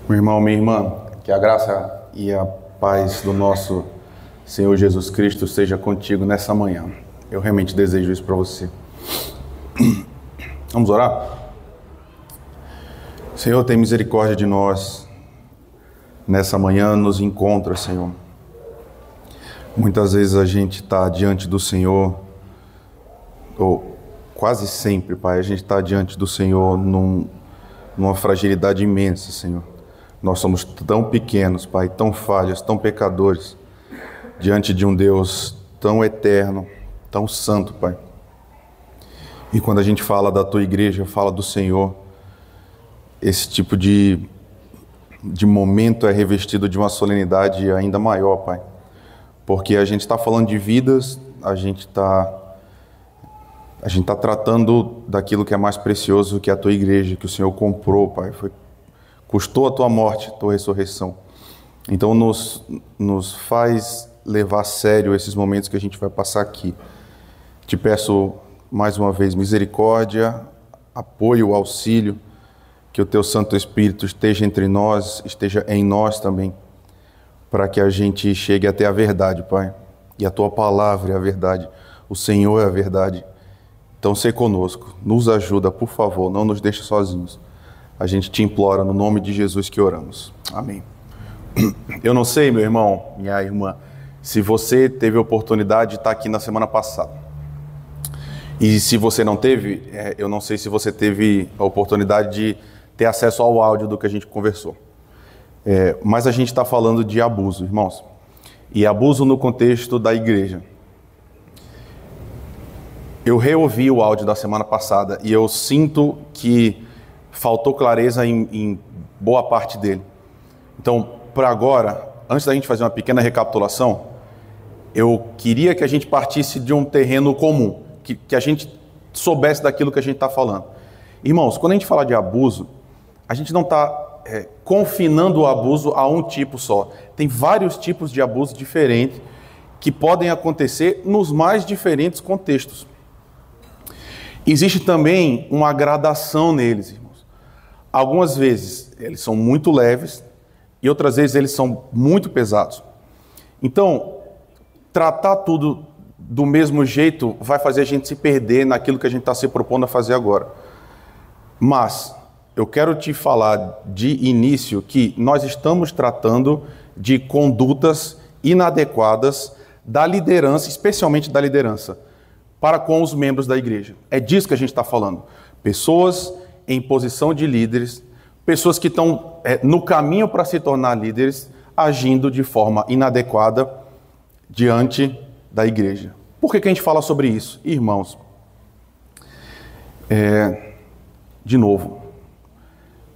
Meu irmão, minha irmã, que a graça e a paz do nosso Senhor Jesus Cristo seja contigo nessa manhã. Eu realmente desejo isso para você. Vamos orar? Senhor, tem misericórdia de nós. Nessa manhã nos encontra, Senhor. Muitas vezes a gente está diante do Senhor, ou quase sempre, Pai, a gente está diante do Senhor numa fragilidade imensa, Senhor. Nós somos tão pequenos, Pai, tão falhos, tão pecadores, diante de um Deus tão eterno, tão santo, Pai. E quando a gente fala da Tua igreja, fala do Senhor, esse tipo de momento é revestido de uma solenidade ainda maior, Pai. Porque a gente está falando de vidas, a gente está tratando daquilo que é mais precioso, que é a Tua igreja, que o Senhor comprou, Pai. Custou a Tua morte, a Tua ressurreição. Então nos faz levar a sério esses momentos que a gente vai passar aqui. Te peço mais uma vez misericórdia, apoio, auxílio, que o Teu Santo Espírito esteja entre nós, esteja em nós também, para que a gente chegue até a verdade, Pai. E a Tua palavra é a verdade, o Senhor é a verdade. Então, se conosco, nos ajuda, por favor, não nos deixe sozinhos. A gente te implora no nome de Jesus que oramos. Amém. Eu não sei, meu irmão, minha irmã, se você teve a oportunidade de estar aqui na semana passada. E se você não teve, eu não sei se você teve a oportunidade de ter acesso ao áudio do que a gente conversou. Mas a gente está falando de abuso, irmãos. E abuso no contexto da igreja. Eu reouvi o áudio da semana passada e eu sinto que faltou clareza em boa parte dele. Então, para agora, antes da gente fazer uma pequena recapitulação, eu queria que a gente partisse de um terreno comum, que a gente soubesse daquilo que a gente está falando. Irmãos, quando a gente fala de abuso, a gente não está confinando o abuso a um tipo só. Tem vários tipos de abuso diferentes que podem acontecer nos mais diferentes contextos. Existe também uma gradação neles, irmãos. Algumas vezes eles são muito leves e outras vezes eles são muito pesados. Então, tratar tudo do mesmo jeito vai fazer a gente se perder naquilo que a gente está se propondo a fazer agora. Mas eu quero te falar de início que nós estamos tratando de condutas inadequadas da liderança, especialmente da liderança, para com os membros da igreja. É disso que a gente está falando. Pessoas em posição de líderes, pessoas que estão no caminho para se tornar líderes, agindo de forma inadequada diante da igreja. Por que a gente fala sobre isso? Irmãos, de novo,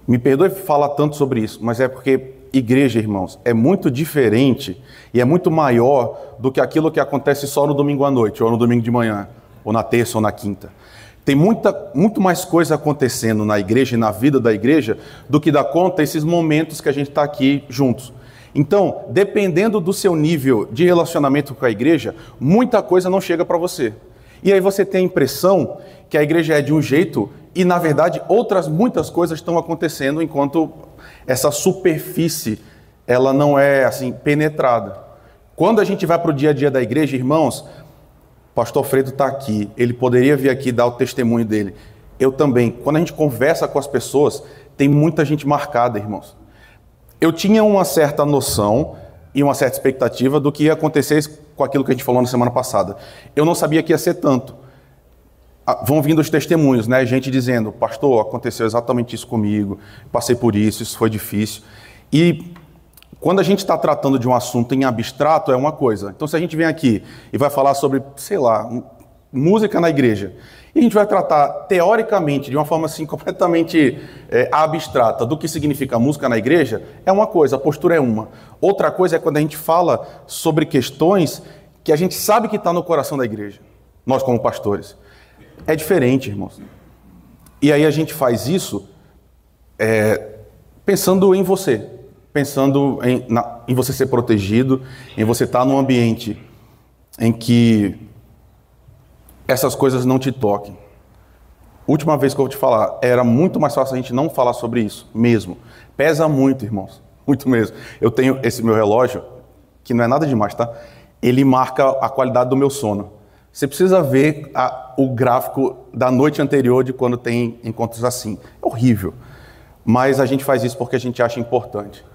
me perdoe falar tanto sobre isso, mas é porque igreja, irmãos, é muito diferente e é muito maior do que aquilo que acontece só no domingo à noite, ou no domingo de manhã, ou na terça ou na quinta. Tem muito mais coisa acontecendo na igreja e na vida da igreja do que dá conta esses momentos que a gente está aqui juntos. Então, dependendo do seu nível de relacionamento com a igreja, muita coisa não chega para você. E aí você tem a impressão que a igreja é de um jeito e, na verdade, muitas coisas estão acontecendo enquanto essa superfície ela não é assim penetrada. Quando a gente vai para o dia a dia da igreja, irmãos, o pastor Fredo está aqui, ele poderia vir aqui dar o testemunho dele. Eu também. Quando a gente conversa com as pessoas, tem muita gente marcada, irmãos. Eu tinha uma certa noção e uma certa expectativa do que ia acontecer com aquilo que a gente falou na semana passada. Eu não sabia que ia ser tanto. Vão vindo os testemunhos, né? Gente dizendo, pastor, aconteceu exatamente isso comigo, passei por isso, isso foi difícil. E quando a gente está tratando de um assunto em abstrato, é uma coisa. Então, se a gente vem aqui e vai falar sobre, sei lá, música na igreja, e a gente vai tratar teoricamente, de uma forma assim completamente abstrata, do que significa música na igreja, é uma coisa, a postura é uma. Outra coisa é quando a gente fala sobre questões que a gente sabe que está no coração da igreja, nós como pastores. É diferente, irmãos. E aí a gente faz isso pensando em você, pensando em você ser protegido, em você estar num ambiente em que essas coisas não te toquem. Última vez que eu vou te falar, era muito mais fácil a gente não falar sobre isso mesmo. Pesa muito, irmãos. Muito mesmo. Eu tenho esse meu relógio, que não é nada demais, tá? Ele marca a qualidade do meu sono. Você precisa ver o gráfico da noite anterior de quando tem encontros assim. É horrível. Mas a gente faz isso porque a gente acha importante.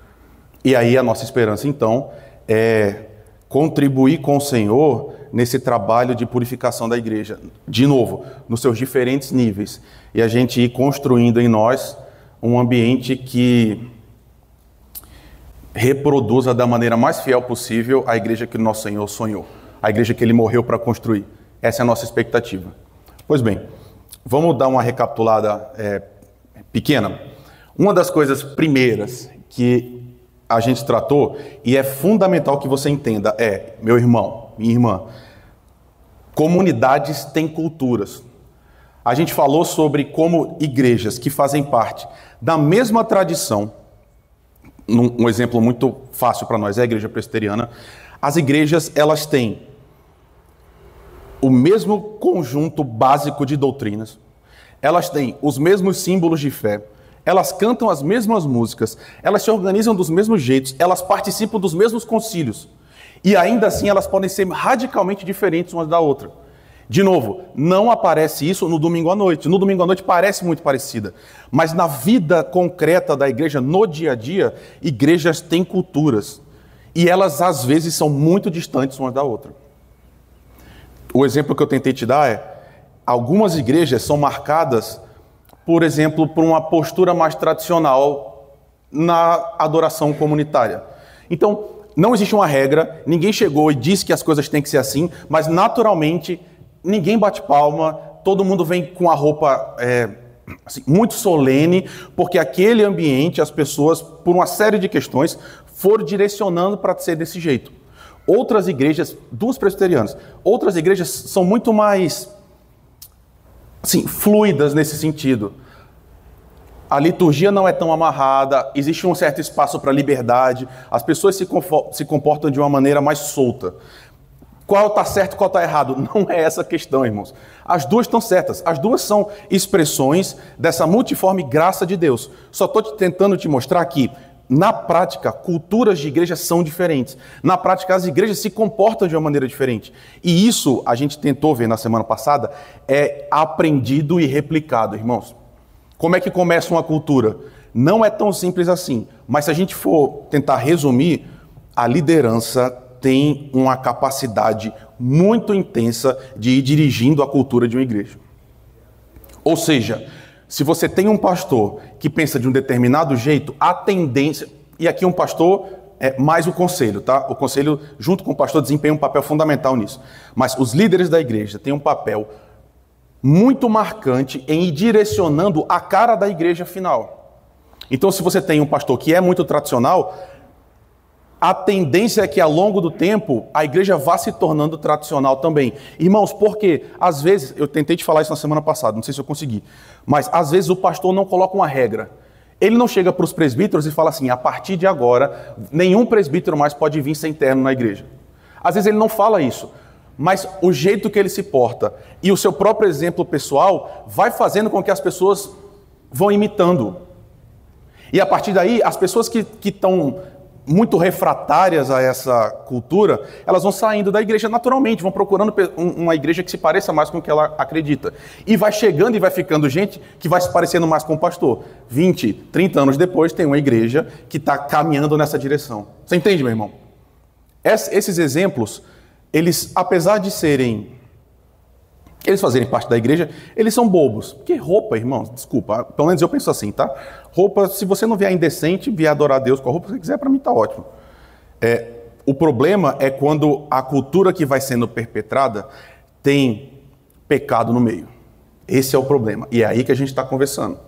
E aí a nossa esperança, então, é contribuir com o Senhor nesse trabalho de purificação da igreja. De novo, nos seus diferentes níveis. E a gente ir construindo em nós um ambiente que reproduza da maneira mais fiel possível a igreja que o nosso Senhor sonhou. A igreja que Ele morreu para construir. Essa é a nossa expectativa. Pois bem, vamos dar uma recapitulada pequena. Uma das coisas primeiras que a gente tratou, e é fundamental que você entenda, meu irmão, minha irmã, comunidades têm culturas. A gente falou sobre como igrejas que fazem parte da mesma tradição, um exemplo muito fácil para nós é a igreja presbiteriana, as igrejas elas têm o mesmo conjunto básico de doutrinas, elas têm os mesmos símbolos de fé, elas cantam as mesmas músicas, elas se organizam dos mesmos jeitos, elas participam dos mesmos concílios, e ainda assim elas podem ser radicalmente diferentes umas da outra. De novo, não aparece isso no domingo à noite. No domingo à noite parece muito parecida. Mas na vida concreta da igreja, no dia a dia, igrejas têm culturas. E elas, às vezes, são muito distantes uma da outra. O exemplo que eu tentei te dar algumas igrejas são marcadas, por exemplo, por uma postura mais tradicional na adoração comunitária. Então, não existe uma regra, ninguém chegou e disse que as coisas têm que ser assim, mas naturalmente ninguém bate palma, todo mundo vem com a roupa assim, muito solene, porque aquele ambiente, as pessoas, por uma série de questões, foram direcionando para ser desse jeito. Outras igrejas, duas presbiterianas, outras igrejas são muito mais assim, fluidas nesse sentido. A liturgia não é tão amarrada, existe um certo espaço para liberdade, as pessoas se comportam de uma maneira mais solta. Qual está certo, qual está errado? Não é essa a questão, irmãos. As duas estão certas. As duas são expressões dessa multiforme graça de Deus. Só estou tentando te mostrar que, na prática, culturas de igreja são diferentes. Na prática, as igrejas se comportam de uma maneira diferente. E isso, a gente tentou ver na semana passada, é aprendido e replicado, irmãos. Como é que começa uma cultura? Não é tão simples assim. Mas se a gente for tentar resumir, a liderança tem uma capacidade muito intensa de ir dirigindo a cultura de uma igreja. Ou seja, se você tem um pastor que pensa de um determinado jeito, a tendência... E aqui um pastor é mais o conselho, tá? O conselho, junto com o pastor, desempenha um papel fundamental nisso. Mas os líderes da igreja têm um papel muito marcante em ir direcionando a cara da igreja final. Então, se você tem um pastor que é muito tradicional, a tendência é que, ao longo do tempo, a igreja vá se tornando tradicional também. Irmãos, porque, às vezes, eu tentei te falar isso na semana passada, não sei se eu consegui, mas, às vezes, o pastor não coloca uma regra. Ele não chega para os presbíteros e fala assim, a partir de agora, nenhum presbítero mais pode vir sem terno na igreja. Às vezes, ele não fala isso, mas o jeito que ele se porta e o seu próprio exemplo pessoal vai fazendo com que as pessoas vão imitando. E, a partir daí, as pessoas que estão muito refratárias a essa cultura, elas vão saindo da igreja naturalmente, vão procurando uma igreja que se pareça mais com o que ela acredita. E vai chegando e vai ficando gente que vai se parecendo mais com o pastor. 20, 30 anos depois, tem uma igreja que está caminhando nessa direção. Você entende, meu irmão? Esses exemplos, eles, apesar de eles fazerem parte da igreja, eles são bobos. Porque roupa, irmãos, desculpa, pelo menos eu penso assim, tá? Roupa, se você não vier indecente, vier adorar a Deus com a roupa que você quiser, para mim tá ótimo. O problema é quando a cultura que vai sendo perpetrada tem pecado no meio. Esse é o problema. E é aí que a gente está conversando.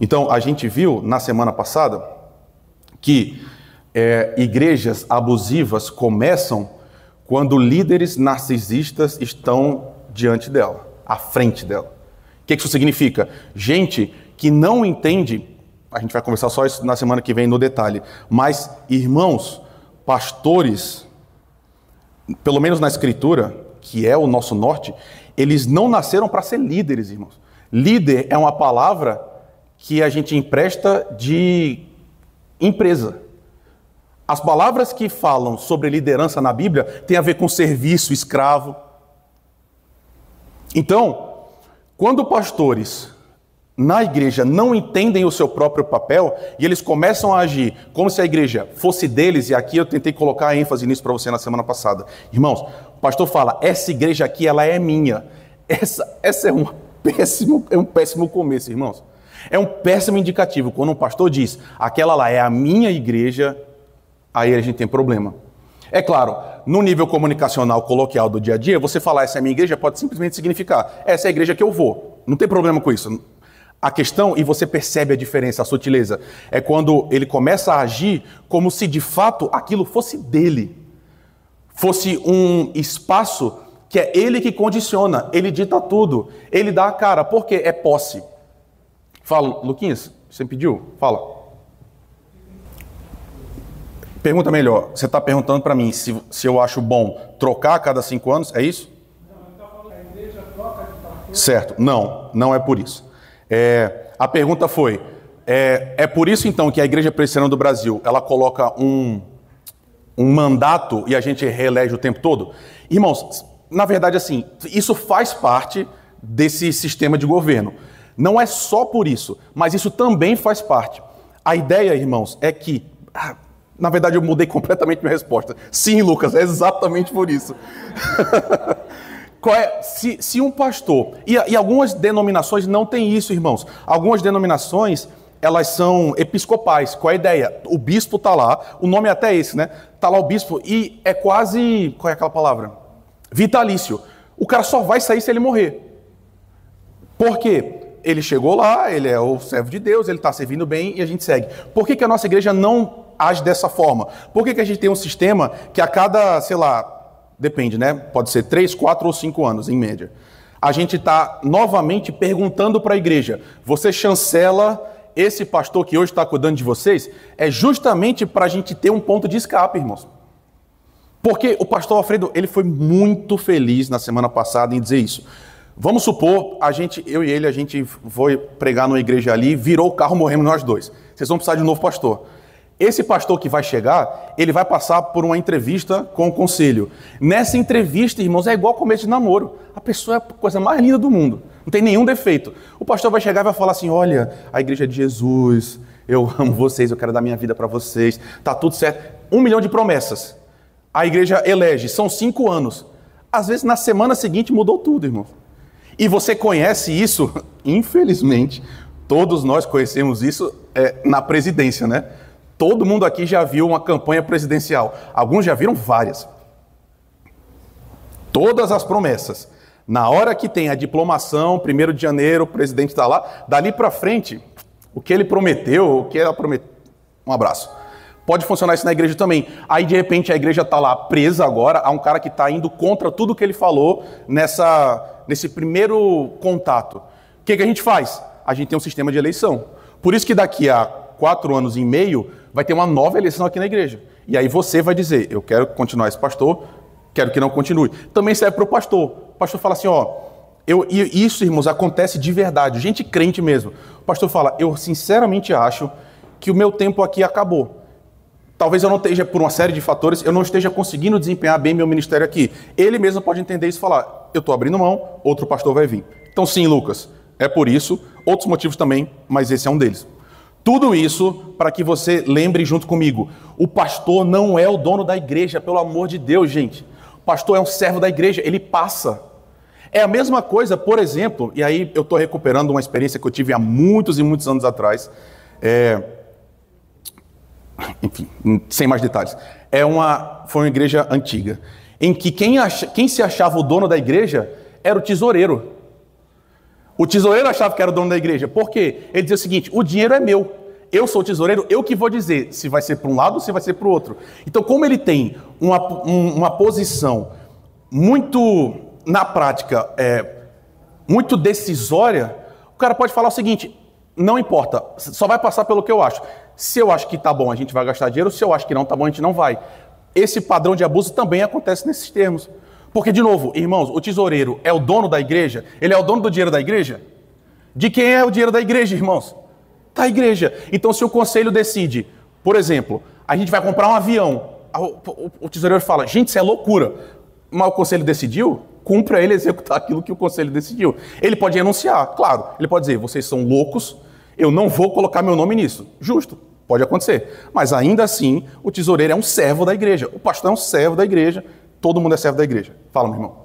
Então, a gente viu na semana passada que igrejas abusivas começam quando líderes narcisistas estão diante dela, à frente dela. O que isso significa? Gente que não entende, a gente vai conversar só isso na semana que vem no detalhe, mas irmãos, pastores, pelo menos na Escritura, que é o nosso norte, eles não nasceram para ser líderes, irmãos. Líder é uma palavra que a gente empresta de empresa. As palavras que falam sobre liderança na Bíblia têm a ver com serviço, escravo. Então, quando pastores na igreja não entendem o seu próprio papel e eles começam a agir como se a igreja fosse deles, e aqui eu tentei colocar ênfase nisso para você na semana passada. Irmãos, o pastor fala, essa igreja aqui, ela é minha. Essa é um péssimo começo, irmãos. É um péssimo indicativo. Quando um pastor diz, aquela lá é a minha igreja, aí a gente tem problema. É claro, no nível comunicacional coloquial do dia a dia, você falar essa é a minha igreja pode simplesmente significar essa é a igreja que eu vou. Não tem problema com isso. A questão, e você percebe a diferença, a sutileza, é quando ele começa a agir como se de fato aquilo fosse dele. Fosse um espaço que é ele que condiciona, ele dita tudo, ele dá a cara, porque é posse. Fala, Luquinhas, você pediu? Fala. Pergunta melhor, você está perguntando para mim se eu acho bom trocar a cada 5 anos, é isso? Não, ele está falando que a igreja troca de pastor. Certo, não é por isso. A pergunta foi, é por isso então que a Igreja Presbiteriana do Brasil, ela coloca um mandato e a gente reelege o tempo todo? Irmãos, na verdade assim, isso faz parte desse sistema de governo. Não é só por isso, mas isso também faz parte. A ideia, irmãos, é que... Na verdade, eu mudei completamente minha resposta. Sim, Lucas, é exatamente por isso. Se um pastor... E algumas denominações não têm isso, irmãos. Algumas denominações, elas são episcopais. Qual é a ideia? O bispo está lá, o nome é até esse, né? Está lá o bispo e é quase... Qual é aquela palavra? Vitalício. O cara só vai sair se ele morrer. Por quê? Ele chegou lá, ele é o servo de Deus, ele está servindo bem e a gente segue. Por que a nossa igreja não age dessa forma? Por que a gente tem um sistema que a cada, sei lá, depende, né? Pode ser 3, 4 ou 5 anos, em média. A gente está novamente perguntando para a igreja, você chancela esse pastor que hoje está cuidando de vocês? É justamente para a gente ter um ponto de escape, irmãos. Porque o pastor Alfredo, ele foi muito feliz na semana passada em dizer isso. Vamos supor, eu e ele, a gente foi pregar numa igreja ali, virou o carro, morremos nós dois. Vocês vão precisar de um novo pastor. Esse pastor que vai chegar, ele vai passar por uma entrevista com o conselho. Nessa entrevista, irmãos, é igual começo de namoro. A pessoa é a coisa mais linda do mundo. Não tem nenhum defeito. O pastor vai chegar e vai falar assim, olha, a igreja de Jesus, eu amo vocês, eu quero dar minha vida para vocês, tá tudo certo. 1 milhão de promessas. A igreja elege, são 5 anos. Às vezes, na semana seguinte, mudou tudo, irmão. E você conhece isso, infelizmente, todos nós conhecemos isso na presidência, né? Todo mundo aqui já viu uma campanha presidencial. Alguns já viram várias. Todas as promessas. Na hora que tem a diplomação, 1º de janeiro, o presidente está lá, dali para frente, o que ele prometeu, o que ela prometeu... Um abraço. Pode funcionar isso na igreja também. Aí, de repente, a igreja está lá presa agora a um cara que está indo contra tudo que ele falou nesse primeiro contato. O que a gente faz? A gente tem um sistema de eleição. Por isso que daqui a 4 anos e meio vai ter uma nova eleição aqui na igreja. E aí você vai dizer, eu quero continuar esse pastor, quero que não continue. Também serve para o pastor. O pastor fala assim, e isso, irmãos, acontece de verdade. Gente crente mesmo. O pastor fala, eu sinceramente acho que o meu tempo aqui acabou. Talvez eu não esteja, por uma série de fatores, eu não esteja conseguindo desempenhar bem meu ministério aqui. Ele mesmo pode entender isso e falar, eu estou abrindo mão, outro pastor vai vir. Então sim, Lucas, é por isso, outros motivos também, mas esse é um deles. Tudo isso para que você lembre junto comigo, o pastor não é o dono da igreja, pelo amor de Deus, gente. O pastor é um servo da igreja, ele passa. É a mesma coisa, por exemplo, e aí eu estou recuperando uma experiência que eu tive há muitos e muitos anos atrás, enfim, sem mais detalhes. Foi uma igreja antiga, em que quem se achava o dono da igreja era o tesoureiro. O tesoureiro achava que era o dono da igreja. Por quê? Ele dizia o seguinte, o dinheiro é meu. Eu sou o tesoureiro, eu que vou dizer se vai ser para um lado ou se vai ser para o outro. Então, como ele tem uma posição muito, na prática, muito decisória, o cara pode falar o seguinte, não importa, só vai passar pelo que eu acho. Se eu acho que tá bom, a gente vai gastar dinheiro. Se eu acho que não tá bom, a gente não vai. Esse padrão de abuso também acontece nesses termos. Porque, de novo, irmãos, o tesoureiro é o dono da igreja? Ele é o dono do dinheiro da igreja? De quem é o dinheiro da igreja, irmãos? Da igreja. Então, se o conselho decide, Por exemplo, a gente vai comprar um avião. O tesoureiro fala, gente, isso é loucura. Mas o conselho decidiu, cumpre a ele executar aquilo que o conselho decidiu. Ele pode renunciar, claro. Ele pode dizer, vocês são loucos, eu não vou colocar meu nome nisso. Justo, pode acontecer. Mas ainda assim, o tesoureiro é um servo da igreja. O pastor é um servo da igreja. Todo mundo é servo da igreja. Fala, meu irmão.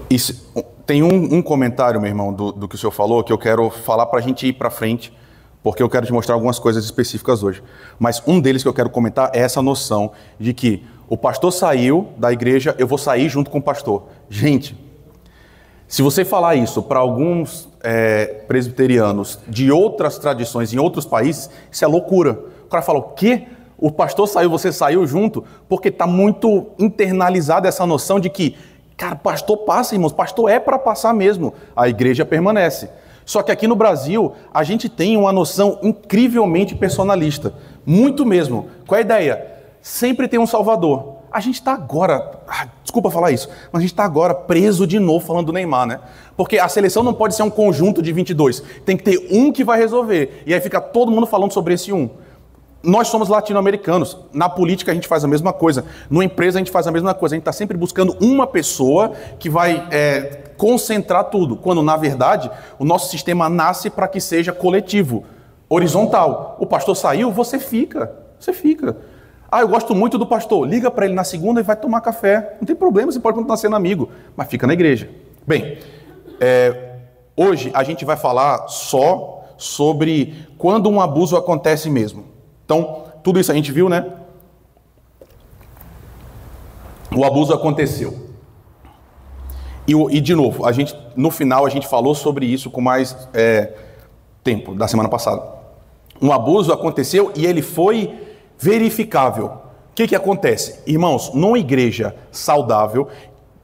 Isso, tem um comentário, meu irmão, do que o senhor falou, que eu quero falar para a gente ir para frente, porque eu quero te mostrar algumas coisas específicas hoje. Mas um deles que eu quero comentar é essa noção de que o pastor saiu da igreja, eu vou sair junto com o pastor. Gente, se você falar isso para alguns presbiterianos de outras tradições em outros países, isso é loucura. O cara fala, o quê? O pastor saiu, você saiu junto? Porque está muito internalizada essa noção de que, cara, pastor passa, irmãos, pastor é para passar mesmo. A igreja permanece. Só que aqui no Brasil, a gente tem uma noção incrivelmente personalista. Muito mesmo. Qual é a ideia? Sempre tem um salvador. A gente está agora, desculpa falar isso, mas a gente está agora preso de novo falando do Neymar, né? Porque a seleção não pode ser um conjunto de 22. Tem que ter um que vai resolver. E aí fica todo mundo falando sobre esse um. Nós somos latino-americanos. Na política a gente faz a mesma coisa. Numa empresa a gente faz a mesma coisa. A gente está sempre buscando uma pessoa que vai concentrar tudo. Quando, na verdade, o nosso sistema nasce para que seja coletivo, horizontal. O pastor saiu, você fica. Você fica. Ah, eu gosto muito do pastor. Liga para ele na segunda e vai tomar café. Não tem problema, você pode continuar sendo amigo. Mas fica na igreja. Bem, hoje a gente vai falar só sobre quando um abuso acontece mesmo. Então, tudo isso a gente viu, né? O abuso aconteceu. E de novo, no final a gente falou sobre isso com mais tempo, da semana passada. Um abuso aconteceu e ele foi verificável. O que acontece? Irmãos, numa igreja saudável,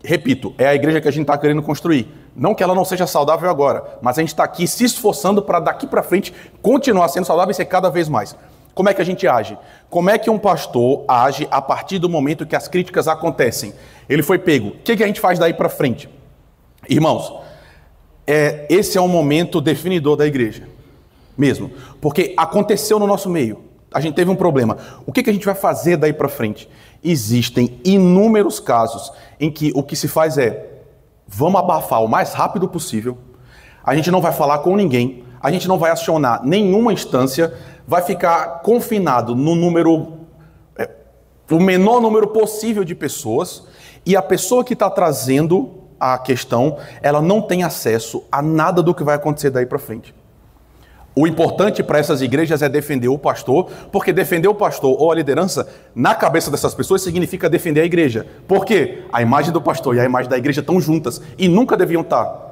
repito, é a igreja que a gente está querendo construir. Não que ela não seja saudável agora, mas a gente está aqui se esforçando para daqui para frente continuar sendo saudável e ser cada vez mais. Como é que a gente age? Como é que um pastor age a partir do momento que as críticas acontecem? Ele foi pego. O que a gente faz daí para frente? Irmãos, esse é um momento definidor da igreja. Mesmo. Porque aconteceu no nosso meio. A gente teve um problema. O que a gente vai fazer daí para frente? Existem inúmeros casos em que o que se faz vamos abafar o mais rápido possível. A gente não vai falar com ninguém. A gente não vai acionar nenhuma instância. Vai ficar confinado no o menor número possível de pessoas, e a pessoa que está trazendo a questão, ela não tem acesso a nada do que vai acontecer daí para frente. O importante para essas igrejas é defender o pastor, porque defender o pastor ou a liderança, na cabeça dessas pessoas, significa defender a igreja. Por quê? A imagem do pastor e a imagem da igreja estão juntas, e nunca deviam estar.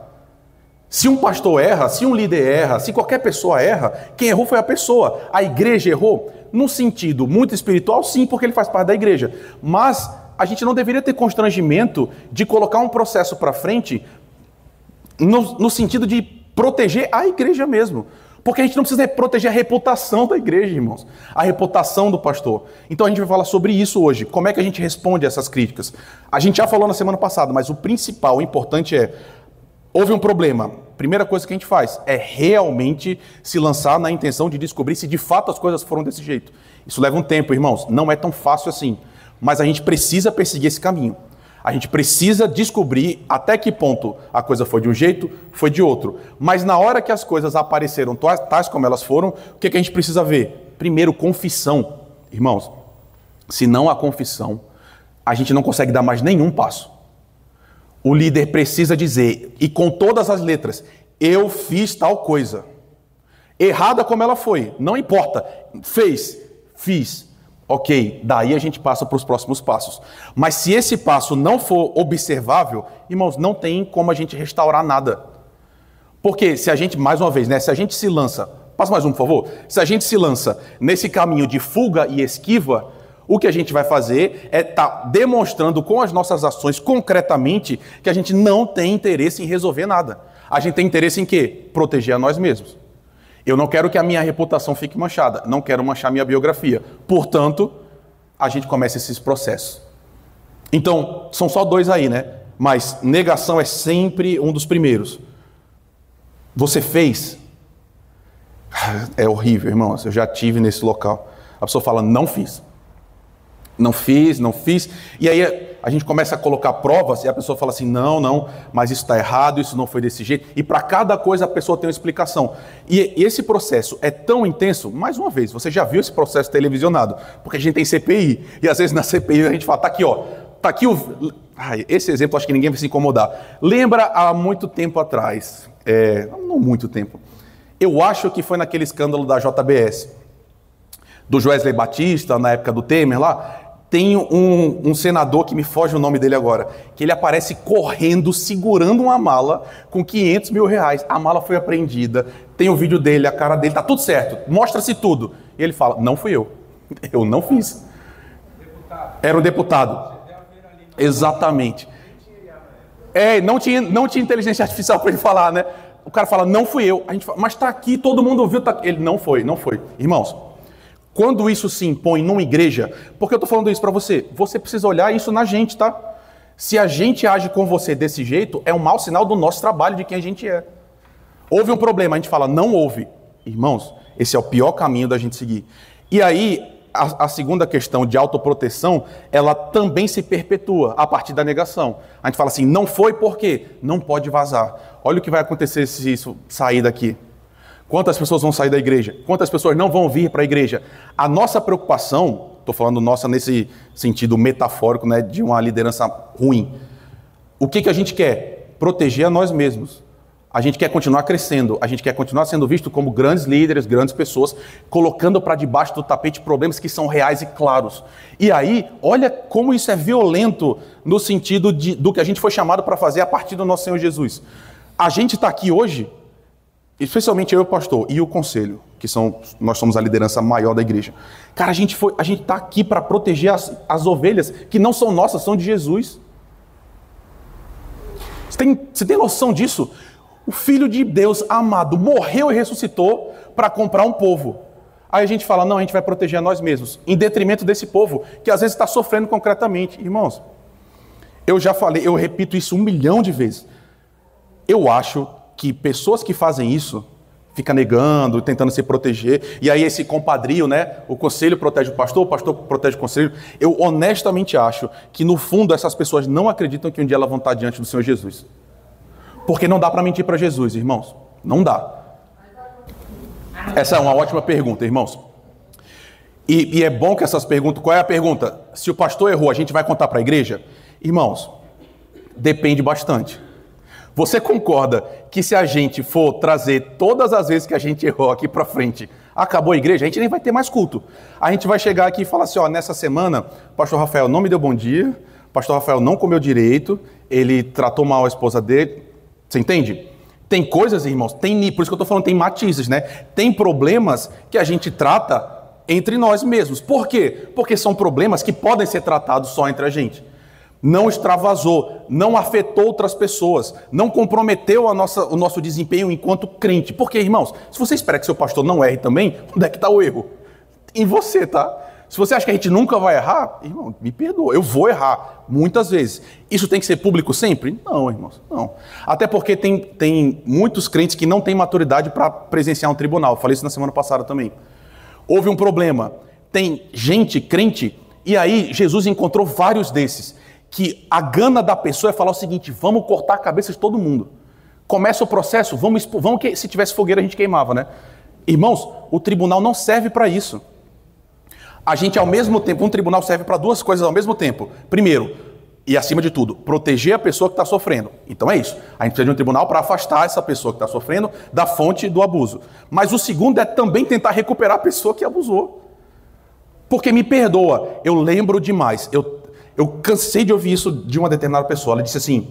Se um pastor erra, se um líder erra, se qualquer pessoa erra, quem errou foi a pessoa. A igreja errou? Num sentido muito espiritual, sim, porque ele faz parte da igreja. Mas a gente não deveria ter constrangimento de colocar um processo para frente no sentido de proteger a igreja mesmo. Porque a gente não precisa proteger a reputação da igreja, irmãos. A reputação do pastor. Então a gente vai falar sobre isso hoje. Como é que a gente responde a essas críticas? A gente já falou na semana passada, mas o principal, o importante houve um problema. Primeira coisa que a gente faz é realmente se lançar na intenção de descobrir se de fato as coisas foram desse jeito. Isso leva um tempo, irmãos. Não é tão fácil assim. Mas a gente precisa perseguir esse caminho. A gente precisa descobrir até que ponto a coisa foi de um jeito, foi de outro. Mas na hora que as coisas apareceram tais como elas foram, o que a gente precisa ver? Primeiro, confissão. Irmãos, se não há confissão, a gente não consegue dar mais nenhum passo. O líder precisa dizer, e com todas as letras, eu fiz tal coisa. Errada como ela foi, não importa. Fiz. Ok, daí a gente passa para os próximos passos. Mas se esse passo não for observável, irmãos, não tem como a gente restaurar nada. Porque se a gente, mais uma vez, se a gente se lança, passa mais um, por favor. Se a gente se lança nesse caminho de fuga e esquiva, o que a gente vai fazer é estar demonstrando com as nossas ações concretamente que a gente não tem interesse em resolver nada. A gente tem interesse em quê? Proteger a nós mesmos. Eu não quero que a minha reputação fique manchada, não quero manchar minha biografia. Portanto, a gente começa esses processos. Então, são só dois aí, né? Mas negação é sempre um dos primeiros. Você fez? É horrível, irmãos. Eu já tive nesse local. A pessoa fala, não fiz. Não fiz. E aí a gente começa a colocar provas e a pessoa fala assim, não, mas isso está errado, isso não foi desse jeito. E para cada coisa a pessoa tem uma explicação. E esse processo é tão intenso, mais uma vez, você já viu esse processo televisionado, porque a gente tem CPI. E às vezes na CPI a gente fala, tá aqui o... esse exemplo acho que ninguém vai se incomodar. Lembra há muito tempo atrás, não muito tempo, eu acho que foi naquele escândalo da JBS, do Wesley Batista, na época do Temer lá, tem um senador que me foge o nome dele agora, que ele aparece correndo, segurando uma mala com 500 mil reais. A mala foi apreendida, tem o vídeo dele, a cara dele, tá tudo certo, mostra-se tudo. E ele fala, não fui eu não fiz. Era um deputado. Exatamente. Não tinha inteligência artificial para ele falar, né? O cara fala, não fui eu. A gente fala, mas tá aqui, todo mundo viu. Tá... Ele, não foi. Irmãos, quando isso se impõe numa igreja, porque eu tô falando isso para você, você precisa olhar isso na gente, tá? Se a gente age com você desse jeito, é um mau sinal do nosso trabalho, de quem a gente é. Houve um problema, a gente fala, não houve. Irmãos, esse é o pior caminho da gente seguir. E aí, a segunda questão de autoproteção, ela também se perpetua a partir da negação. A gente fala assim, não foi porque não pode vazar. Olha o que vai acontecer se isso sair daqui. Quantas pessoas vão sair da igreja? Quantas pessoas não vão vir para a igreja? A nossa preocupação, estou falando nossa nesse sentido metafórico, né, de uma liderança ruim. O que a gente quer? Proteger a nós mesmos. A gente quer continuar crescendo, a gente quer continuar sendo visto como grandes líderes, grandes pessoas, colocando para debaixo do tapete problemas que são reais e claros. E aí, olha como isso é violento no sentido do que a gente foi chamado para fazer a partir do nosso Senhor Jesus. A gente está aqui hoje, especialmente eu e o pastor, e o conselho, nós somos a liderança maior da igreja. Cara, a gente está aqui para proteger as ovelhas que não são nossas, são de Jesus. Você tem noção disso? O Filho de Deus amado morreu e ressuscitou para comprar um povo. Aí a gente fala, não, a gente vai proteger a nós mesmos, em detrimento desse povo, que às vezes está sofrendo concretamente. Irmãos, eu já falei, eu repito isso 1 milhão de vezes. Eu acho que pessoas que fazem isso, ficam negando, tentando se proteger, e aí esse compadrio, né? O conselho protege o pastor protege o conselho. Eu honestamente acho que no fundo essas pessoas não acreditam que um dia elas vão estar diante do Senhor Jesus. Porque não dá para mentir para Jesus, irmãos. Não dá. Essa é uma ótima pergunta, irmãos. E é bom que essas perguntas... Qual é a pergunta? Se o pastor errou, a gente vai contar para a igreja? Irmãos, depende bastante. Você concorda que se a gente for trazer todas as vezes que a gente errou aqui para frente, acabou a igreja, a gente nem vai ter mais culto. A gente vai chegar aqui e falar assim, nessa semana, o pastor Rafael não me deu bom dia, o pastor Rafael não comeu direito, ele tratou mal a esposa dele. Você entende? Tem coisas, irmãos, por isso que eu estou falando, tem matizes, né? Tem problemas que a gente trata entre nós mesmos. Por quê? Porque são problemas que podem ser tratados só entre a gente. Não extravasou, não afetou outras pessoas, não comprometeu o nosso desempenho enquanto crente. Porque, irmãos, se você espera que seu pastor não erre também, onde é que está o erro? Em você, tá? Se você acha que a gente nunca vai errar, irmão, me perdoa, eu vou errar muitas vezes. Isso tem que ser público sempre? Não, irmãos, não. Até porque tem muitos crentes que não têm maturidade para presenciar um tribunal. Eu falei isso na semana passada também. Houve um problema. Tem gente crente, e aí Jesus encontrou vários desses, que a gana da pessoa é falar o seguinte, vamos cortar a cabeça de todo mundo. Começa o processo, vamos que se tivesse fogueira a gente queimava, né? Irmãos, o tribunal não serve para isso. A gente, ao mesmo tempo, um tribunal serve para duas coisas ao mesmo tempo. Primeiro, e acima de tudo, proteger a pessoa que está sofrendo. Então é isso. A gente precisa de um tribunal para afastar essa pessoa que está sofrendo da fonte do abuso. Mas o segundo é também tentar recuperar a pessoa que abusou. Porque me perdoa, eu lembro demais. Eu cansei de ouvir isso de uma determinada pessoa. Ela disse assim,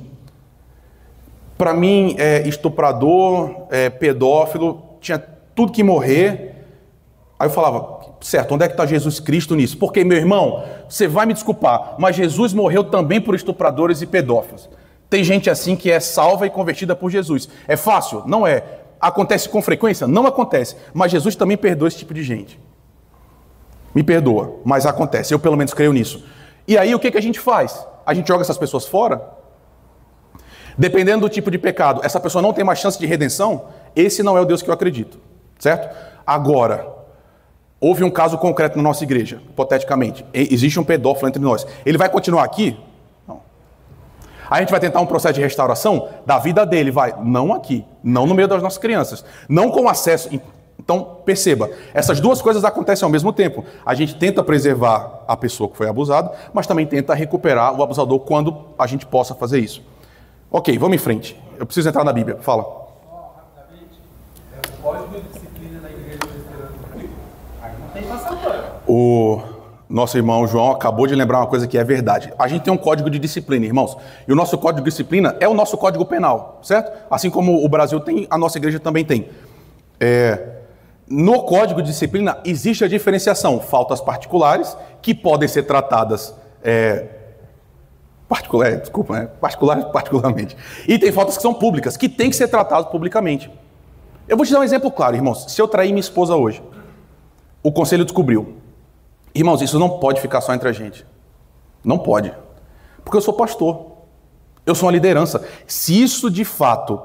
para mim, estuprador, pedófilo, tinha tudo que morrer. Aí eu falava, certo, onde é que está Jesus Cristo nisso? Porque, meu irmão, você vai me desculpar, mas Jesus morreu também por estupradores e pedófilos. Tem gente assim que é salva e convertida por Jesus. É fácil? Não é. Acontece com frequência? Não acontece. Mas Jesus também perdoa esse tipo de gente. Me perdoa, mas acontece. Eu pelo menos creio nisso. E aí o que a gente faz? A gente joga essas pessoas fora? Dependendo do tipo de pecado, essa pessoa não tem mais chance de redenção? Esse não é o Deus que eu acredito. Certo? Agora, houve um caso concreto na nossa igreja, hipoteticamente. Existe um pedófilo entre nós. Ele vai continuar aqui? Não. A gente vai tentar um processo de restauração da vida dele, vai. Não aqui, não no meio das nossas crianças. Não com acesso. Então, perceba, essas duas coisas acontecem ao mesmo tempo. A gente tenta preservar a pessoa que foi abusada, mas também tenta recuperar o abusador quando a gente possa fazer isso. Ok, vamos em frente. Eu preciso entrar na Bíblia. Fala. Só rapidamente, o código de disciplina da igreja presbiteriana do Rio, aí não tem passatório. O nosso irmão João acabou de lembrar uma coisa que é verdade. A gente tem um código de disciplina, irmãos. E o nosso código de disciplina é o nosso código penal, certo? Assim como o Brasil tem, a nossa igreja também tem. No código de disciplina existe a diferenciação. Faltas particulares, que podem ser tratadas... particularmente. E tem faltas que são públicas, que tem que ser tratadas publicamente. Eu vou te dar um exemplo claro, irmãos. Se eu trair minha esposa hoje, o conselho descobriu. Irmãos, isso não pode ficar só entre a gente. Não pode. Porque eu sou pastor. Eu sou uma liderança. Se isso de fato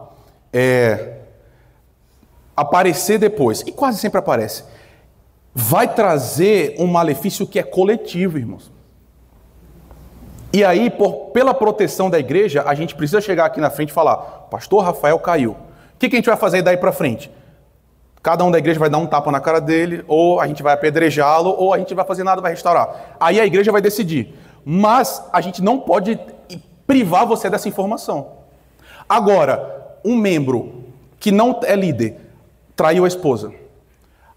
aparecer depois, e quase sempre aparece, vai trazer um malefício que é coletivo, irmãos. E aí, pela proteção da igreja, a gente precisa chegar aqui na frente e falar, pastor Rafael caiu. O que a gente vai fazer daí para frente? Cada um da igreja vai dar um tapa na cara dele, ou a gente vai apedrejá-lo, ou a gente vai fazer nada, vai restaurar. Aí a igreja vai decidir. Mas a gente não pode privar você dessa informação. Agora, um membro que não é líder traiu a esposa.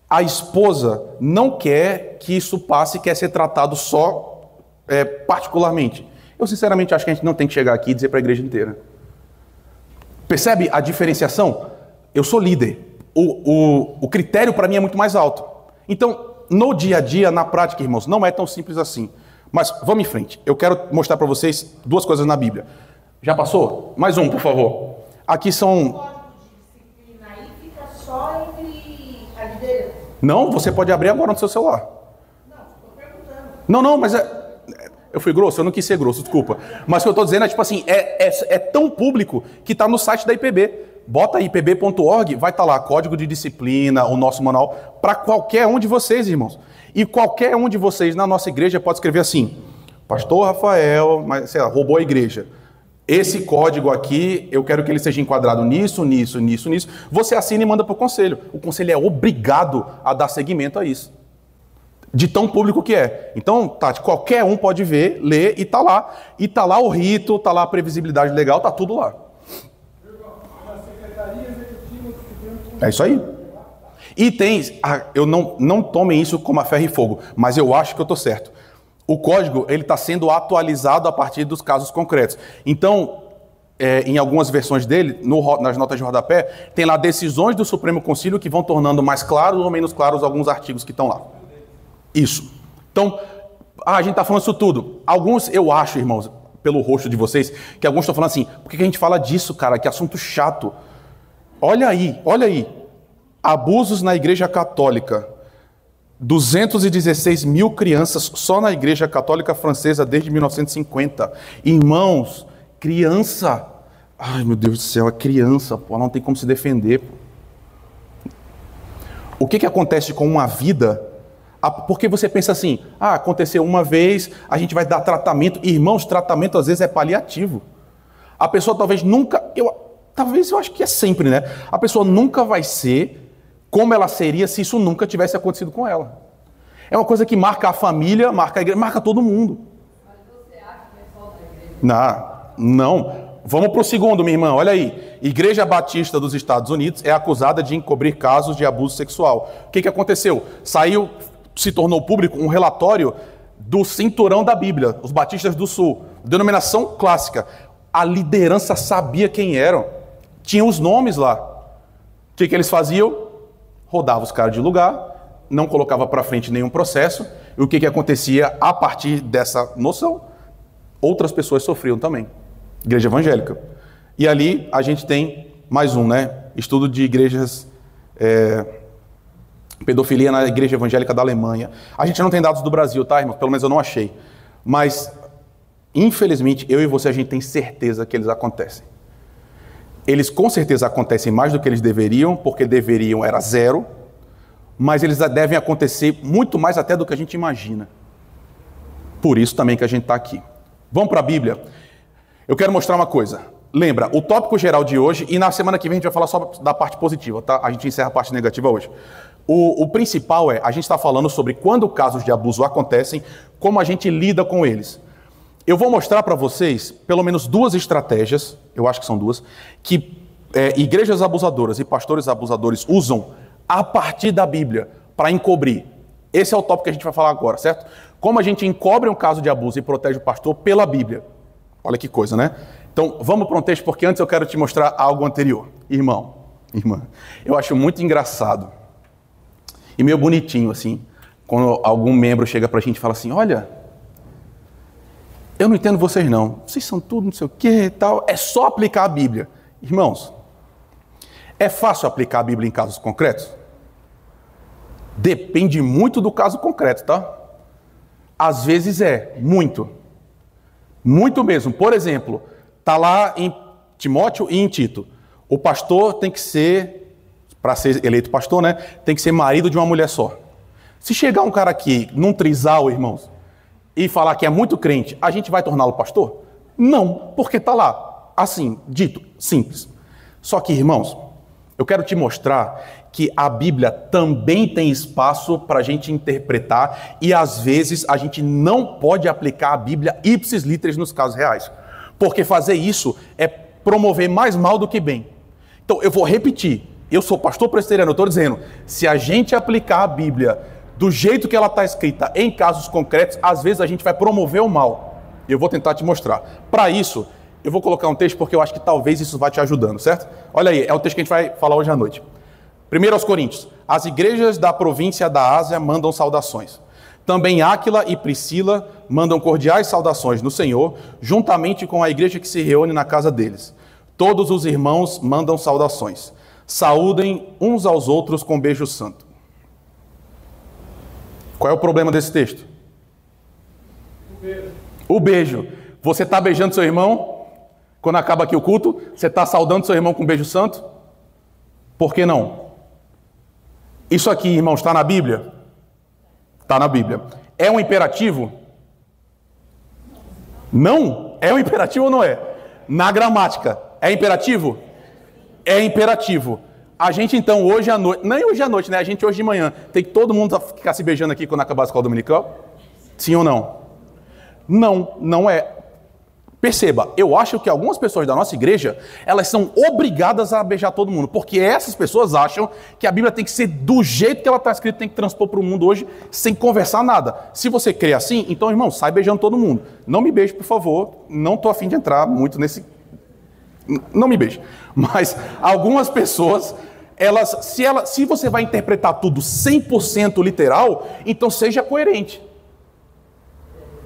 A esposa não quer que isso passe, quer ser tratado só particularmente. Eu sinceramente acho que a gente não tem que chegar aqui e dizer para a igreja inteira. Percebe a diferenciação? Eu sou líder. O critério para mim é muito mais alto. Então, no dia a dia, na prática, irmãos, não é tão simples assim. Mas vamos em frente. Eu quero mostrar para vocês duas coisas na Bíblia. Já passou? Mais um, por favor. Aqui são... O código de disciplina aí fica só entre a liderança. Não, você pode abrir agora no seu celular. Não, estou perguntando. Não, mas eu fui grosso, eu não quis ser grosso, desculpa. Mas o que eu estou dizendo é, tipo assim, é tão público que está no site da IPB. Bota ipb.org, vai estar lá, código de disciplina, o nosso manual, para qualquer um de vocês, irmãos. E qualquer um de vocês na nossa igreja pode escrever assim, pastor Rafael, mas, sei lá, roubou a igreja. Esse código aqui, eu quero que ele seja enquadrado nisso. Você assina e manda para o conselho. O conselho é obrigado a dar seguimento a isso. De tão público que é. Então, Tati, qualquer um pode ver, ler e tá lá. E tá lá o rito, tá lá a previsibilidade legal, tá tudo lá. É isso aí. E tem, eu não tomem isso como a ferro e fogo, mas eu acho que eu estou certo. O código ele está sendo atualizado a partir dos casos concretos. Então, em algumas versões dele, nas notas de rodapé, tem lá decisões do Supremo Concílio que vão tornando mais claros ou menos claros alguns artigos que estão lá. Isso. Então, a gente está falando isso tudo. Alguns, eu acho, irmãos, pelo rosto de vocês, que alguns estão falando assim, por que a gente fala disso, cara? Que assunto chato. Olha aí. Abusos na Igreja Católica. 216 mil crianças só na Igreja Católica Francesa desde 1950. Irmãos, criança. Ai, meu Deus do céu, é criança, pô, não tem como se defender. Pô. O que acontece com uma vida? Porque você pensa assim, aconteceu uma vez, a gente vai dar tratamento. Irmãos, tratamento às vezes é paliativo. A pessoa talvez nunca... eu acho que é sempre, né? A pessoa nunca vai ser como ela seria se isso nunca tivesse acontecido com ela. É uma coisa que marca a família, marca a igreja, marca todo mundo. Mas você acha que é só da igreja? Não. Vamos para o segundo, minha irmã. Olha aí. Igreja Batista dos Estados Unidos é acusada de encobrir casos de abuso sexual. O que aconteceu? Se tornou público um relatório do Cinturão da Bíblia, os Batistas do Sul. Denominação clássica. A liderança sabia quem eram. Tinha os nomes lá. O que eles faziam? Rodava os caras de lugar, não colocava para frente nenhum processo. E o que acontecia a partir dessa noção? Outras pessoas sofriam também. Igreja evangélica. E ali a gente tem mais um, né? Estudo de igrejas... pedofilia na Igreja Evangélica da Alemanha. A gente não tem dados do Brasil, tá, irmão? Pelo menos eu não achei. Mas, infelizmente, eu e você, a gente tem certeza que eles acontecem. Eles com certeza acontecem mais do que eles deveriam, porque deveriam era 0, mas eles devem acontecer muito mais até do que a gente imagina. Por isso também que a gente está aqui. Vamos para a Bíblia. Eu quero mostrar uma coisa. Lembra, o tópico geral de hoje, e na semana que vem a gente vai falar só da parte positiva, tá? A gente encerra a parte negativa hoje. O principal a gente está falando sobre quando casos de abuso acontecem, como a gente lida com eles. Eu vou mostrar para vocês, pelo menos 2 estratégias, eu acho que são 2, que igrejas abusadoras e pastores abusadores usam a partir da Bíblia para encobrir. Esse é o tópico que a gente vai falar agora, certo? Como a gente encobre um caso de abuso e protege o pastor pela Bíblia. Olha que coisa, né? Então, vamos para um texto, porque antes eu quero te mostrar algo anterior. Irmão, irmã, eu acho muito engraçado e meio bonitinho, assim, quando algum membro chega para a gente e fala assim, olha, eu não entendo vocês não, vocês são tudo não sei o que e tal, é só aplicar a Bíblia. Irmãos, é fácil aplicar a Bíblia em casos concretos? Depende muito do caso concreto, tá? Às vezes muito. Muito mesmo. Por exemplo, está lá em Timóteo e em Tito. O pastor tem que ser, para ser eleito pastor, né? Tem que ser marido de uma mulher só. Se chegar um cara aqui num trisal, irmãos, e falar que é muito crente, a gente vai torná-lo pastor? Não, porque está lá, assim, dito, simples. Só que, irmãos, eu quero te mostrar que a Bíblia também tem espaço para a gente interpretar e, às vezes, a gente não pode aplicar a Bíblia ipsis literis nos casos reais. Porque fazer isso é promover mais mal do que bem. Então, eu vou repetir. Eu sou pastor presbiteriano, eu estou dizendo, se a gente aplicar a Bíblia do jeito que ela está escrita em casos concretos, às vezes a gente vai promover o mal. Eu vou tentar te mostrar. Para isso, eu vou colocar um texto porque eu acho que talvez isso vai te ajudando, certo? Olha aí, é o texto que a gente vai falar hoje à noite. 1 aos Coríntios. As igrejas da província da Ásia mandam saudações. Também Áquila e Priscila mandam cordiais saudações no Senhor, juntamente com a igreja que se reúne na casa deles. Todos os irmãos mandam saudações. Saúdem uns aos outros com beijo santo. Qual é o problema desse texto? O beijo. Você está beijando seu irmão? Quando acaba aqui o culto, você está saudando seu irmão com beijo santo? Por que não? Isso aqui, irmãos, está na Bíblia? Está na Bíblia. É um imperativo? Não? É um imperativo ou não é? Na gramática, é imperativo? É imperativo. A gente, então, hoje à noite, nem hoje à noite, né? A gente hoje de manhã, tem que todo mundo ficar se beijando aqui quando acabar a escola dominical? Sim ou não? Não, não é. Perceba, eu acho que algumas pessoas da nossa igreja, elas são obrigadas a beijar todo mundo, porque essas pessoas acham que a Bíblia tem que ser do jeito que ela está escrita, tem que transpor para o mundo hoje, sem conversar nada. Se você crê assim, então, irmão, sai beijando todo mundo. Não me beije, por favor, não estou a fim de entrar muito nesse... Não me beije. Mas algumas pessoas, se você vai interpretar tudo 100% literal, então seja coerente.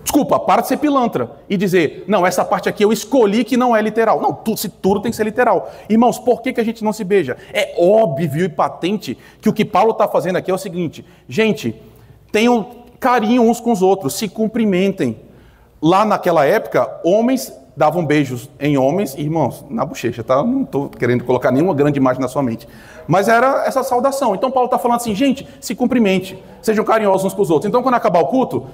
Desculpa, para de ser pilantra e dizer, não, essa parte aqui eu escolhi que não é literal. Não, tudo tem que ser literal. Irmãos, por que a gente não se beija? É óbvio e patente que o que Paulo está fazendo aqui é o seguinte, gente, tenham carinho uns com os outros, se cumprimentem. Lá naquela época, homens davam beijos em homens, irmãos, na bochecha, tá? Não estou querendo colocar nenhuma grande imagem na sua mente. Mas era essa saudação. Então Paulo está falando assim, gente, se cumprimente, sejam carinhosos uns com os outros. Então quando acabar o culto,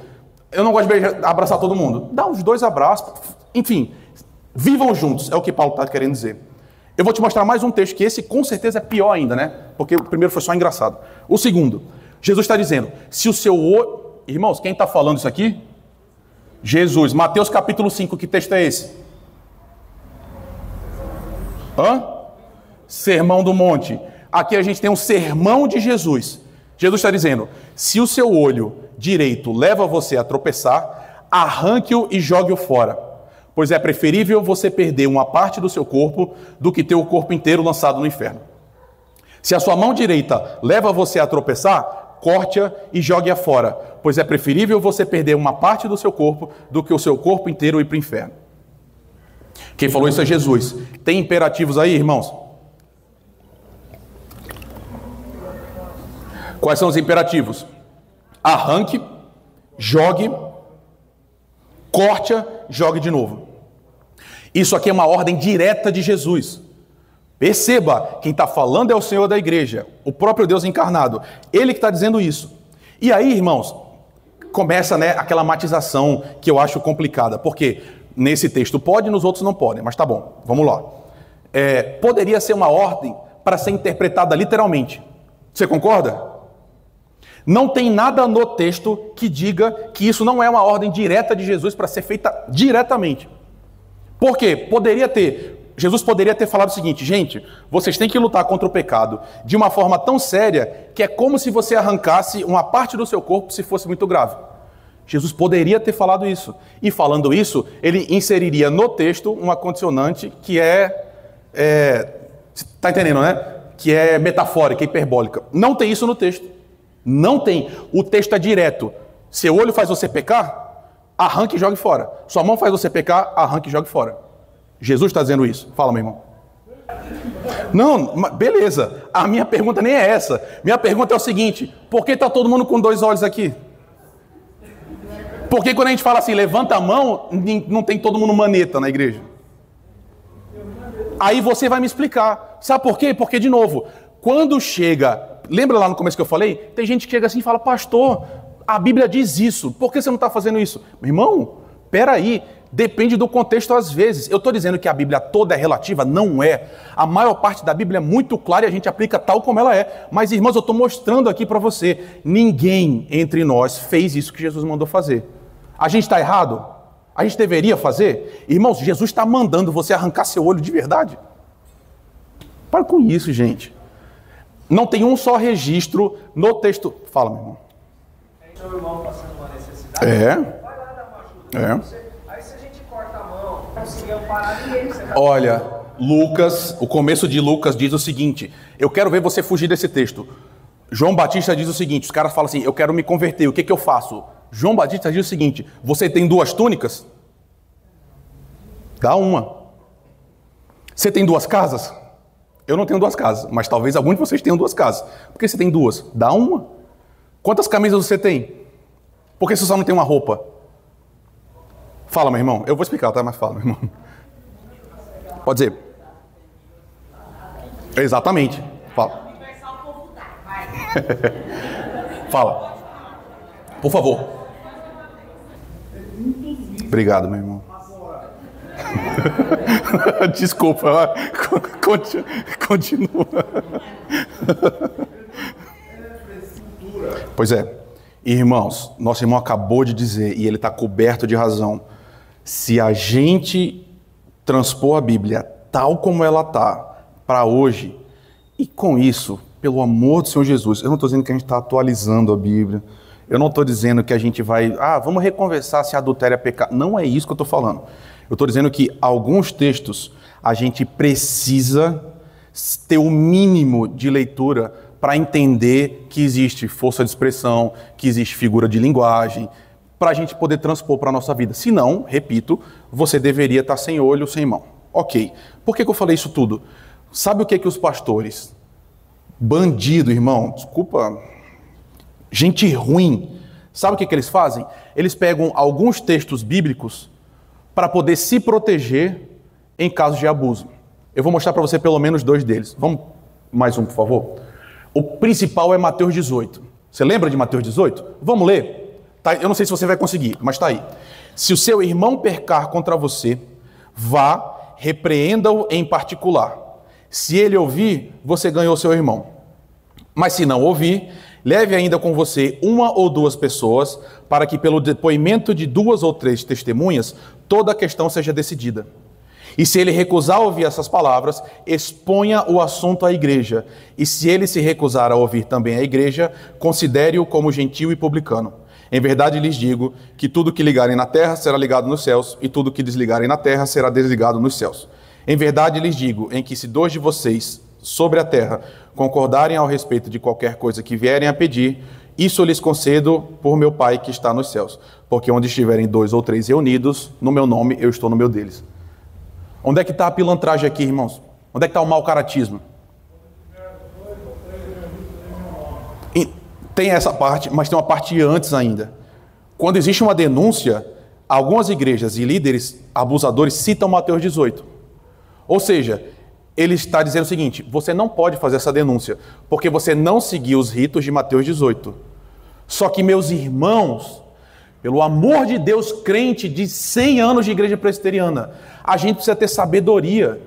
eu não gosto de abraçar todo mundo. Dá uns 2 abraços. Enfim, vivam juntos, é o que Paulo está querendo dizer. Eu vou te mostrar mais um texto, que esse com certeza é pior ainda, né? Porque o primeiro foi só engraçado. O segundo, Jesus está dizendo, se o seu olho... Irmãos, quem está falando isso aqui? Jesus. Mateus capítulo 5, que texto é esse? Sermão do Monte. Aqui a gente tem um sermão de Jesus. Jesus está dizendo, se o seu olho direito leva você a tropeçar, arranque-o e jogue-o fora, pois é preferível você perder uma parte do seu corpo do que ter o corpo inteiro lançado no inferno. Se a sua mão direita leva você a tropeçar, corte-a e jogue-a fora, pois é preferível você perder uma parte do seu corpo do que o seu corpo inteiro ir para o inferno. Quem falou isso é Jesus. Tem imperativos aí, irmãos? Quais são os imperativos? Arranque, jogue, corte, jogue de novo. Isso aqui é uma ordem direta de Jesus. Perceba, quem está falando é o Senhor da igreja, o próprio Deus encarnado. Ele que está dizendo isso. E aí, irmãos, começa, né, aquela matização que eu acho complicada. Porque nesse texto pode, nos outros não podem. Mas tá bom, vamos lá. Poderia ser uma ordem para ser interpretada literalmente. Você concorda? Não tem nada no texto que diga que isso não é uma ordem direta de Jesus para ser feita diretamente. Por quê? Jesus poderia ter falado o seguinte: gente, vocês têm que lutar contra o pecado de uma forma tão séria que é como se você arrancasse uma parte do seu corpo se fosse muito grave. Jesus poderia ter falado isso. E falando isso, ele inseriria no texto uma condicionante que tá entendendo, né? Que é metafórica, hiperbólica. Não tem isso no texto. Não tem. O texto é direto. Seu olho faz você pecar? Arranque e jogue fora. Sua mão faz você pecar? Arranque e jogue fora. Jesus está dizendo isso. Fala, meu irmão. Não, beleza. A minha pergunta nem é essa. Minha pergunta é o seguinte: por que está todo mundo com 2 olhos aqui? Por que quando a gente fala assim, levanta a mão, não tem todo mundo maneta na igreja? Aí você vai me explicar. Sabe por quê? Porque, de novo, quando chega... Lembra lá no começo que eu falei? Tem gente que chega assim e fala: pastor, a Bíblia diz isso, por que você não está fazendo isso? Meu irmão, peraí, depende do contexto às vezes. Eu estou dizendo que a Bíblia toda é relativa? Não é. A maior parte da Bíblia é muito clara e a gente aplica tal como ela é. Mas, irmãos, eu estou mostrando aqui para você, ninguém entre nós fez isso que Jesus mandou fazer. A gente está errado? A gente deveria fazer? Irmãos, Jesus está mandando você arrancar seu olho de verdade? Para com isso, gente. Não tem um só registro no texto. Fala, meu irmão. Tem seu irmão passando uma necessidade. Vai lá dar uma ajuda. Aí se a gente corta a mão, não conseguiu parar ninguém. Olha, Lucas, o começo de Lucas diz o seguinte: eu quero ver você fugir desse texto. João Batista diz o seguinte: os caras falam assim, eu quero me converter, o que eu faço? João Batista diz o seguinte: você tem 2 túnicas? Dá uma. Você tem 2 casas? Eu não tenho 2 casas, mas talvez algum de vocês tenham 2 casas. Por que você tem 2? Dá uma. Quantas camisas você tem? Por que você só não tem uma roupa? Fala, meu irmão. Eu vou explicar, tá? Mas fala, meu irmão. Pode dizer. Exatamente. Fala. Fala. Por favor. Obrigado, meu irmão. Desculpa, continua. Pois é, irmãos, nosso irmão acabou de dizer, e ele está coberto de razão: se a gente transpor a Bíblia tal como ela está para hoje, e com isso, pelo amor do Senhor Jesus, eu não estou dizendo que a gente está atualizando a Bíblia, eu não estou dizendo que a gente vai, vamos reconversar se adultério é pecado. Não é isso que eu estou falando. Eu estou dizendo que alguns textos a gente precisa ter o mínimo de leitura para entender que existe força de expressão, que existe figura de linguagem, para a gente poder transpor para a nossa vida. Se não, repito, você deveria estar sem olho, sem mão. Ok. Por que eu falei isso tudo? Sabe o que os pastores, bandido, irmão, desculpa, gente ruim, sabe o que eles fazem? Eles pegam alguns textos bíblicos para poder se proteger em casos de abuso. Eu vou mostrar para você pelo menos 2 deles. Vamos mais um, por favor? O principal é Mateus 18. Você lembra de Mateus 18? Vamos ler? Tá, eu não sei se você vai conseguir, mas está aí. Se o seu irmão pecar contra você, vá, repreenda-o em particular. Se ele ouvir, você ganhou seu irmão. Mas se não ouvir, leve ainda com você 1 ou 2 pessoas, para que pelo depoimento de 2 ou 3 testemunhas, toda a questão seja decidida. E se ele recusar ouvir essas palavras, exponha o assunto à igreja. E se ele se recusar a ouvir também a igreja, considere-o como gentil e publicano. Em verdade lhes digo que tudo que ligarem na terra será ligado nos céus, e tudo que desligarem na terra será desligado nos céus. Em verdade lhes digo, em que se 2 de vocês sobre a terra concordarem ao respeito de qualquer coisa que vierem a pedir, isso lhes concedo por meu Pai que está nos céus. Porque onde estiverem 2 ou 3 reunidos, no meu nome, eu estou no meio deles. Onde é que está a pilantragem aqui, irmãos? Onde é que está o mau caratismo? E tem essa parte, mas tem uma parte antes ainda. Quando existe uma denúncia, algumas igrejas e líderes abusadores citam Mateus 18. Ou seja, ele está dizendo o seguinte: você não pode fazer essa denúncia, porque você não seguiu os ritos de Mateus 18. Só que, meus irmãos, pelo amor de Deus, crente de 100 anos de igreja presbiteriana, a gente precisa ter sabedoria.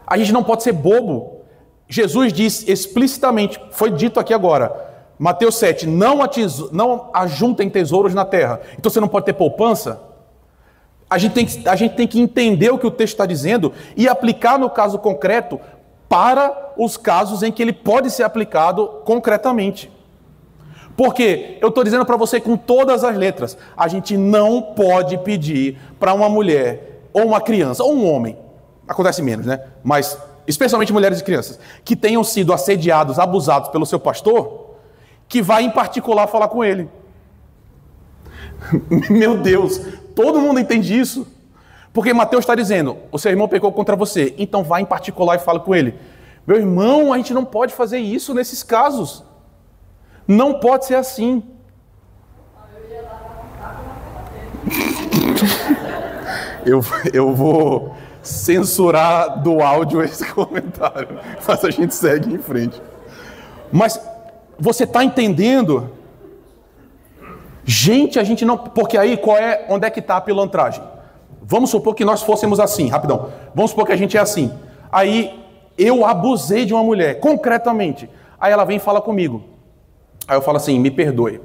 A gente não pode ser bobo. Jesus diz explicitamente, foi dito aqui agora, Mateus 7, não ajuntem tesouros na terra. Então você não pode ter poupança? A gente tem que entender o que o texto está dizendo e aplicar no caso concreto para os casos em que ele pode ser aplicado concretamente. Porque eu estou dizendo para você com todas as letras, a gente não pode pedir para uma mulher, ou uma criança, ou um homem, acontece menos, né? Mas especialmente mulheres e crianças, que tenham sido assediados, abusados pelo seu pastor, que vai em particular falar com ele. Meu Deus, todo mundo entende isso. Porque Mateus está dizendo, o seu irmão pecou contra você, então vai em particular e fala com ele. Meu irmão, a gente não pode fazer isso nesses casos. Não pode ser assim. Eu vou censurar do áudio esse comentário, mas a gente segue em frente. Mas você está entendendo? Gente, a gente não... Porque aí, onde é que está a pilantragem? Vamos supor que nós fôssemos assim, rapidão. Vamos supor que a gente é assim. Aí, eu abusei de uma mulher, concretamente. Aí ela vem e fala comigo. Aí eu falo assim, me perdoe.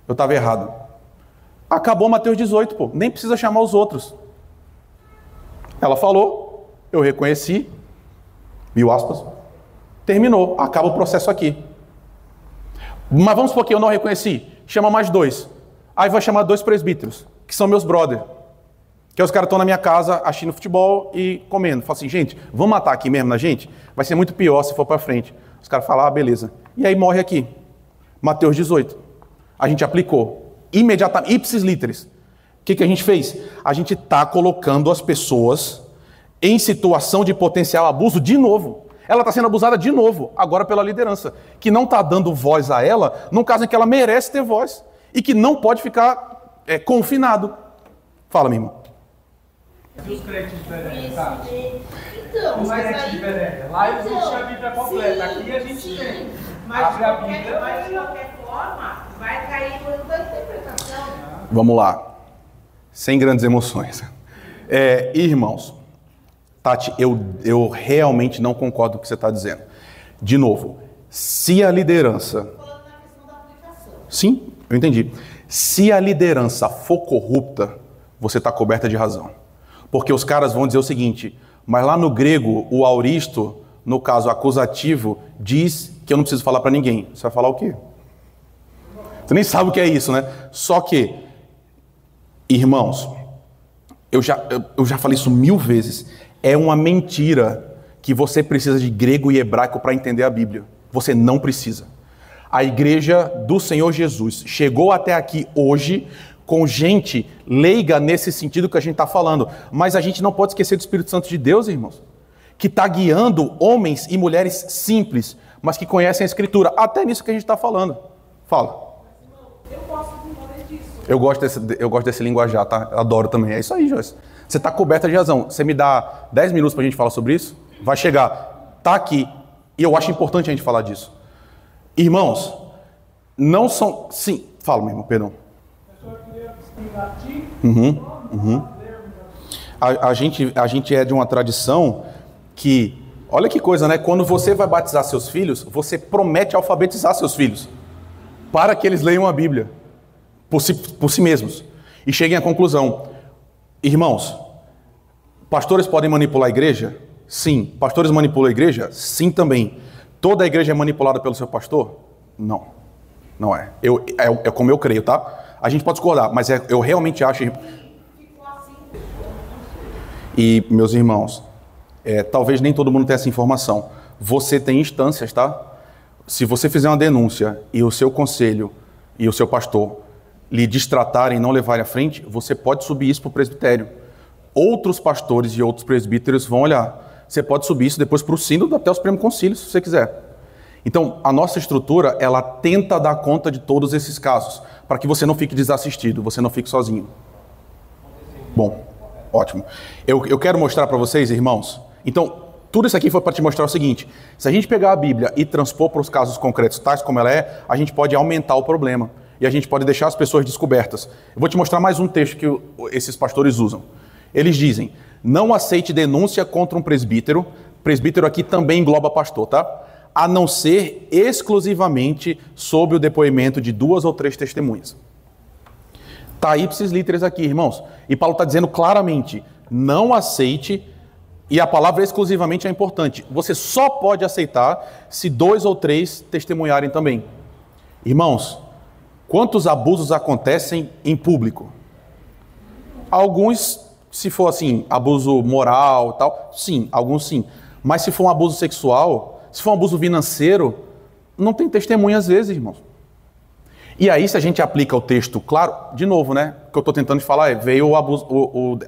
Eu estava errado. Acabou Mateus 18, pô. Nem precisa chamar os outros. Ela falou, eu reconheci, 1000 aspas, terminou, acaba o processo aqui. Mas vamos supor que eu não reconheci, chama mais 2. Aí vai chamar 2 presbíteros, que são meus brother. Que os caras estão na minha casa assistindo futebol e comendo. Fala assim, gente, vamos matar aqui mesmo na gente? Vai ser muito pior se for para frente. Os caras falam, beleza. E aí morre aqui. Mateus 18. A gente aplicou imediatamente, ipsis literis. O que a gente fez? A gente está colocando as pessoas em situação de potencial abuso de novo. Ela está sendo abusada de novo, agora pela liderança, que não está dando voz a ela, num caso em que ela merece ter voz, e que não pode ficar confinado. Fala, minha irmã. E os crentes diferentes, tá? Então, Os mas crentes aí... diferentes. Lá eles não tinham a Bíblia completa, sim, aqui a gente tem. Mas Abre a de Bíblia. qualquer forma, vai cair no da interpretação. Vamos lá. Sem grandes emoções. Irmãos, Tati, eu realmente não concordo com o que você está dizendo. De novo, se a liderança... Estou falando na questão da aplicação. Sim, eu entendi. Se a liderança for corrupta, você está coberta de razão. Porque os caras vão dizer o seguinte, mas lá no grego, o auristo, no caso acusativo, diz que eu não preciso falar para ninguém. Você vai falar o quê? Você nem sabe o que é isso, né? Só que, irmãos, eu já falei isso 1000 vezes, é uma mentira que você precisa de grego e hebraico para entender a Bíblia. Você não precisa. A igreja do Senhor Jesus chegou até aqui hoje com gente leiga nesse sentido que a gente está falando. Mas a gente não pode esquecer do Espírito Santo de Deus, irmãos, que está guiando homens e mulheres simples, mas que conhecem a Escritura. Até nisso que a gente está falando. Fala. Eu gosto de entender disso. Eu gosto desse linguajar, tá? Adoro também. É isso aí, Joyce. Você está coberta de razão. Você me dá 10 minutos para a gente falar sobre isso? Vai chegar. Está aqui. E eu acho importante a gente falar disso. Irmãos, não são... Sim, fala, meu irmão, perdão. A gente é de uma tradição que... Olha que coisa, né? Quando você vai batizar seus filhos, você promete alfabetizar seus filhos para que eles leiam a Bíblia por si mesmos e cheguem à conclusão. Irmãos, pastores podem manipular a igreja? Sim. Pastores manipulam a igreja? Sim também. Toda a igreja é manipulada pelo seu pastor? Não. Não é. É como eu creio, tá? A gente pode discordar, mas eu realmente acho... E, meus irmãos, talvez nem todo mundo tenha essa informação. Você tem instâncias, tá? Se você fizer uma denúncia e o seu conselho e o seu pastor lhe distratarem e não levarem à frente, você pode subir isso para o presbitério. Outros pastores e outros presbíteros vão olhar. Você pode subir isso depois para o sínodo até o Supremo Concílio, se você quiser. Então, a nossa estrutura, ela tenta dar conta de todos esses casos, para que você não fique desassistido, você não fique sozinho. Bom, ótimo. Eu quero mostrar para vocês, irmãos. Então, tudo isso aqui foi para te mostrar o seguinte: se a gente pegar a Bíblia e transpor para os casos concretos, tais como ela é, a gente pode aumentar o problema. E a gente pode deixar as pessoas descobertas. Eu vou te mostrar mais um texto que esses pastores usam. Eles dizem: não aceite denúncia contra um presbítero. Presbítero aqui também engloba pastor, tá? A não ser exclusivamente sob o depoimento de 2 ou 3 testemunhas. Tá ipsis literis aqui, irmãos. E Paulo está dizendo claramente: não aceite, e a palavra exclusivamente é importante. Você só pode aceitar se 2 ou 3 testemunharem também. Irmãos, quantos abusos acontecem em público? Alguns, se for assim, abuso moral e tal, sim, alguns sim. Mas se for um abuso sexual, se for um abuso financeiro, não tem testemunha às vezes, irmãos. E aí, se a gente aplica o texto, claro, de novo, né? O que eu estou tentando falar veio o abuso,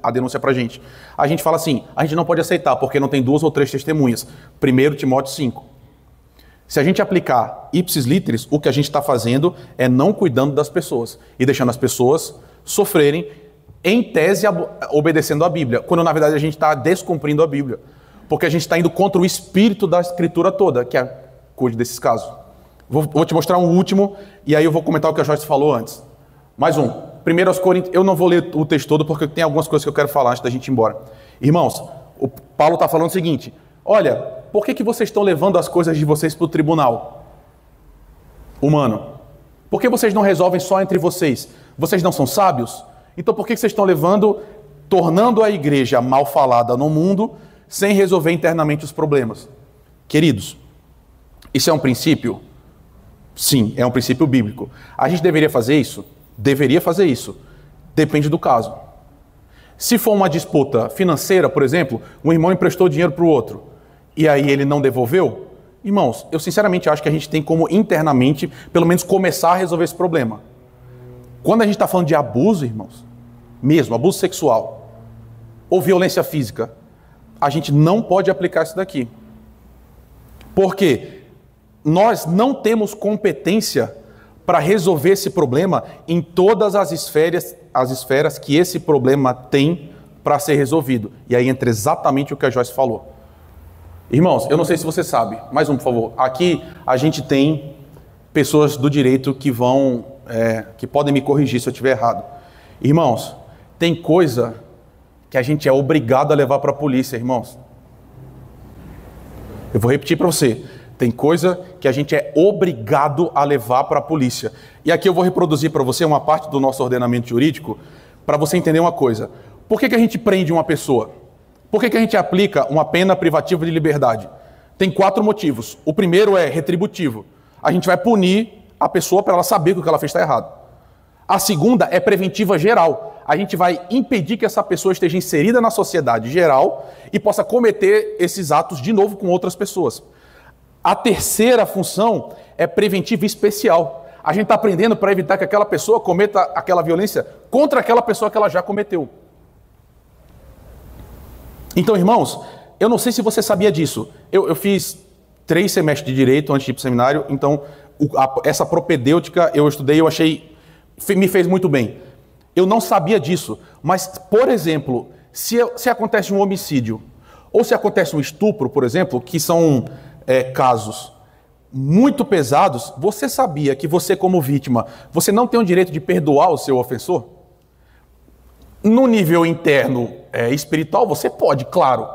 a denúncia pra gente. A gente fala assim: a gente não pode aceitar, porque não tem 2 ou 3 testemunhas. 1 Timóteo 5. Se a gente aplicar ipsis literis, o que a gente está fazendo é não cuidando das pessoas e deixando as pessoas sofrerem, em tese, obedecendo a Bíblia, quando na verdade a gente está descumprindo a Bíblia. Porque a gente está indo contra o espírito da Escritura toda, que é cuide desses casos. Vou te mostrar um último, e aí eu vou comentar o que a Joyce falou antes. Mais um. 1 Coríntios, eu não vou ler o texto todo, porque tem algumas coisas que eu quero falar antes da gente ir embora. Irmãos, o Paulo está falando o seguinte: olha, por que vocês estão levando as coisas de vocês para o tribunal humano? Por que vocês não resolvem só entre vocês? Vocês não são sábios? Então por que vocês estão levando, tornando a igreja mal falada no mundo, sem resolver internamente os problemas? Queridos, isso é um princípio? Sim, é um princípio bíblico. A gente deveria fazer isso? Deveria fazer isso. Depende do caso. Se for uma disputa financeira, por exemplo, um irmão emprestou dinheiro para o outro, e aí ele não devolveu, irmãos, eu sinceramente acho que a gente tem como internamente, pelo menos, começar a resolver esse problema. Quando a gente está falando de abuso, irmãos, mesmo, abuso sexual, ou violência física, a gente não pode aplicar isso daqui. Por quê? Nós não temos competência para resolver esse problema em todas as esferas que esse problema tem para ser resolvido. E aí entra exatamente o que a Joyce falou. Irmãos, eu não sei se você sabe, mais um, por favor. Aqui a gente tem pessoas do direito que que podem me corrigir se eu estiver errado. Irmãos, tem coisa que a gente é obrigado a levar para a polícia, irmãos. Eu vou repetir para você. Tem coisa que a gente é obrigado a levar para a polícia. E aqui eu vou reproduzir para você uma parte do nosso ordenamento jurídico para você entender uma coisa. Por que a gente prende uma pessoa? Por que a gente aplica uma pena privativa de liberdade? Tem 4 motivos. O primeiro é retributivo. A gente vai punir a pessoa para ela saber que o que ela fez está errado. A segunda é preventiva geral. A gente vai impedir que essa pessoa esteja inserida na sociedade geral e possa cometer esses atos de novo com outras pessoas. A terceira função é preventiva especial. A gente está aprendendo para evitar que aquela pessoa cometa aquela violência contra aquela pessoa que ela já cometeu. Então, irmãos, eu não sei se você sabia disso. Eu fiz 3 semestres de Direito antes de ir para o seminário, então essa propedêutica eu estudei, eu achei, me fez muito bem. Eu não sabia disso, mas, por exemplo, se acontece um homicídio, ou se acontece um estupro, por exemplo, que são casos muito pesados, você sabia que você, como vítima, você não tem o direito de perdoar o seu ofensor? No nível interno espiritual, você pode, claro.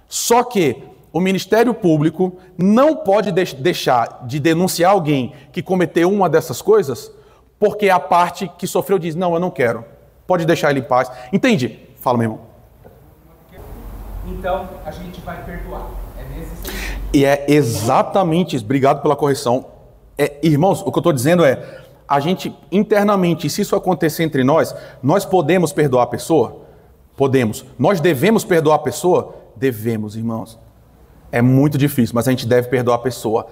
Só que o Ministério Público não pode deixar de denunciar alguém que cometeu uma dessas coisas, porque a parte que sofreu diz: não, eu não quero. Pode deixar ele em paz. Entende? Fala, meu irmão. Então, a gente vai perdoar. É nesse sentido. E é exatamente isso. Obrigado pela correção. Irmãos, o que eu estou dizendo é, a gente internamente, se isso acontecer entre nós podemos perdoar a pessoa? Podemos. Nós devemos perdoar a pessoa? Devemos, irmãos. É muito difícil, mas a gente deve perdoar a pessoa.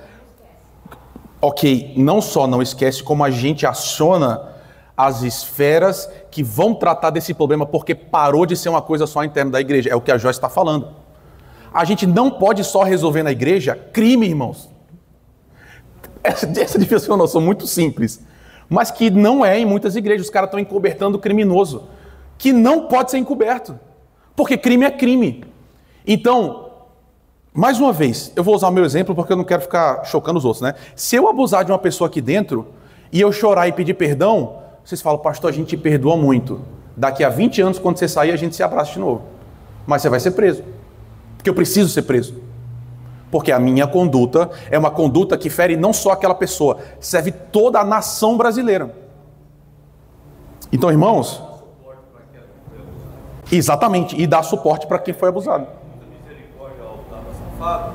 Ok, não só não esquece, como a gente aciona as esferas que vão tratar desse problema, porque parou de ser uma coisa só interna da igreja. É o que a Joyce está falando. A gente não pode só resolver na igreja crime, irmãos. Essa devia ser uma noção muito simples, mas que não é em muitas igrejas. Os caras estão encobertando o criminoso, que não pode ser encoberto, porque crime é crime. Então, Mais uma vez, eu vou usar o meu exemplo porque eu não quero ficar chocando os outros, né? Se eu abusar de uma pessoa aqui dentro e eu chorar e pedir perdão, vocês falam, pastor, a gente te perdoa muito. Daqui a 20 anos, quando você sair, a gente se abraça de novo. Mas você vai ser preso. Porque eu preciso ser preso. Porque a minha conduta é uma conduta que fere não só aquela pessoa, serve toda a nação brasileira. Então, irmãos, exatamente, e dá suporte para quem foi abusado. Misericórdia ao tava safado,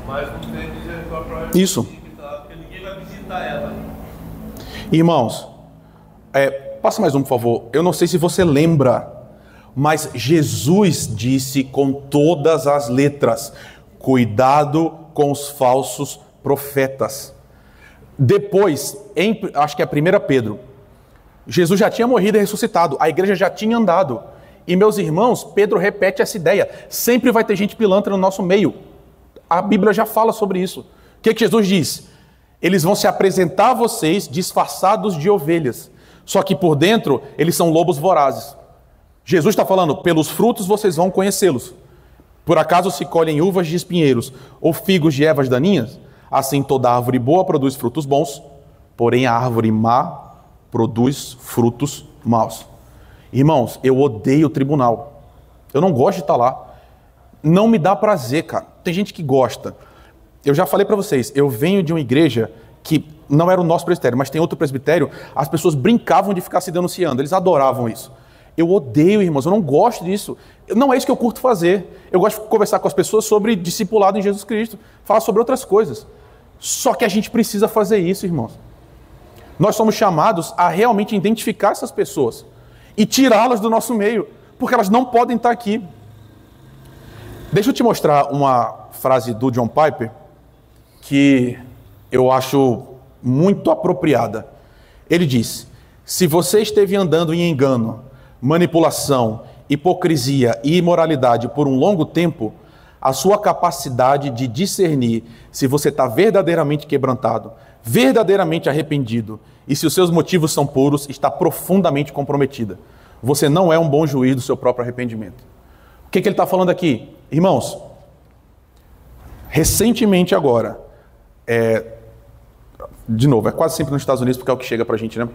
mas não tem misericórdia para isso. Porque ninguém vai visitar ela. Irmãos, passa mais um, por favor. Eu não sei se você lembra, mas Jesus disse com todas as letras: cuidado com os falsos profetas. Depois, acho que é 1 Pedro, Jesus já tinha morrido e ressuscitado, a igreja já tinha andado. E meus irmãos, Pedro repete essa ideia. Sempre vai ter gente pilantra no nosso meio. A Bíblia já fala sobre isso. O que Jesus diz? Eles vão se apresentar a vocês disfarçados de ovelhas. Só que por dentro, eles são lobos vorazes. Jesus está falando, pelos frutos vocês vão conhecê-los. Por acaso se colhem uvas de espinheiros ou figos de ervas daninhas? Assim toda árvore boa produz frutos bons, porém a árvore má produz frutos maus. Irmãos, eu odeio o tribunal. Eu não gosto de estar lá. Não me dá prazer, cara. Tem gente que gosta. Eu já falei para vocês, eu venho de uma igreja que não era o nosso presbitério, mas tem outro presbitério, as pessoas brincavam de ficar se denunciando, eles adoravam isso. Eu odeio, irmãos, eu não gosto disso. Não é isso que eu curto fazer. Eu gosto de conversar com as pessoas sobre discipulado em Jesus Cristo, falar sobre outras coisas. Só que a gente precisa fazer isso, irmãos. Nós somos chamados a realmente identificar essas pessoas e tirá-las do nosso meio, porque elas não podem estar aqui. Deixa eu te mostrar uma frase do John Piper que eu acho muito apropriada. Ele diz: se você esteve andando em engano, manipulação, hipocrisia e imoralidade por um longo tempo, a sua capacidade de discernir se você está verdadeiramente quebrantado, verdadeiramente arrependido e se os seus motivos são puros, está profundamente comprometida. Você não é um bom juiz do seu próprio arrependimento. O que ele está falando aqui? Irmãos, recentemente agora, de novo, é quase sempre nos Estados Unidos porque é o que chega para a gente, né?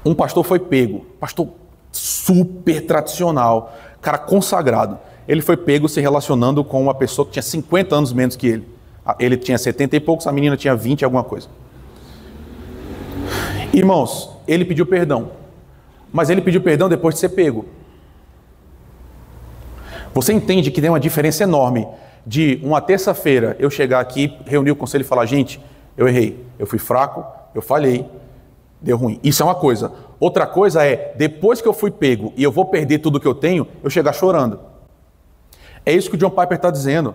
Um pastor foi pego, pastor super tradicional, cara consagrado. Ele foi pego se relacionando com uma pessoa que tinha 50 anos menos que ele. Ele tinha 70 e poucos, a menina tinha 20 e alguma coisa. Irmãos, ele pediu perdão. Mas ele pediu perdão depois de ser pego. Você entende que tem uma diferença enorme de uma terça-feira eu chegar aqui, reunir o conselho e falar: gente, eu errei, eu fui fraco, eu falhei, deu ruim. Isso é uma coisa. Outra coisa é, depois que eu fui pego e eu vou perder tudo que eu tenho, eu chegar chorando. É isso que o John Piper está dizendo.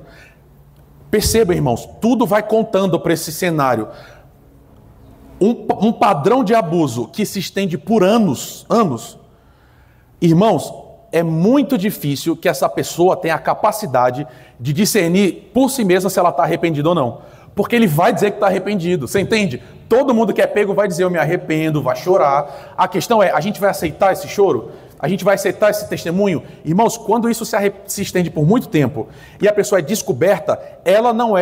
Perceba, irmãos, tudo vai contando para esse cenário. Um padrão de abuso que se estende por anos. Irmãos, é muito difícil que essa pessoa tenha a capacidade de discernir por si mesma se ela está arrependida ou não. Porque ele vai dizer que está arrependido, você entende? Todo mundo que é pego vai dizer: eu me arrependo, vai chorar. A questão é, a gente vai aceitar esse choro? A gente vai aceitar esse testemunho? Irmãos, quando isso se estende por muito tempo e a pessoa é descoberta, ela não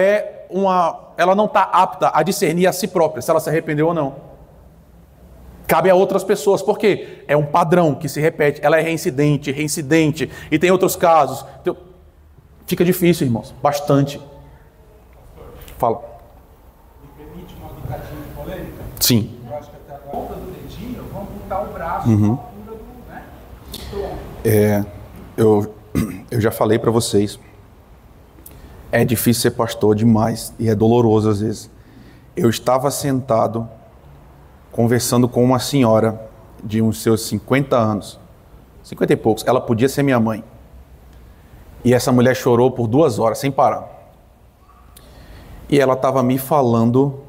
está apta a discernir a si própria, se ela se arrependeu ou não. Cabe a outras pessoas, porque é um padrão que se repete, ela é reincidente, e tem outros casos. Então, fica difícil, irmãos, bastante. Fala. Me permite uma pitadinha de polêmica? Sim. Eu acho que até a ponta do dedinho, vamos botar o braço na altura do, né? Eu já falei para vocês, é difícil ser pastor demais e é doloroso às vezes. Eu estava sentado conversando com uma senhora de uns seus 50 anos, 50 e poucos, ela podia ser minha mãe. E essa mulher chorou por 2 horas sem parar. E ela estava me falando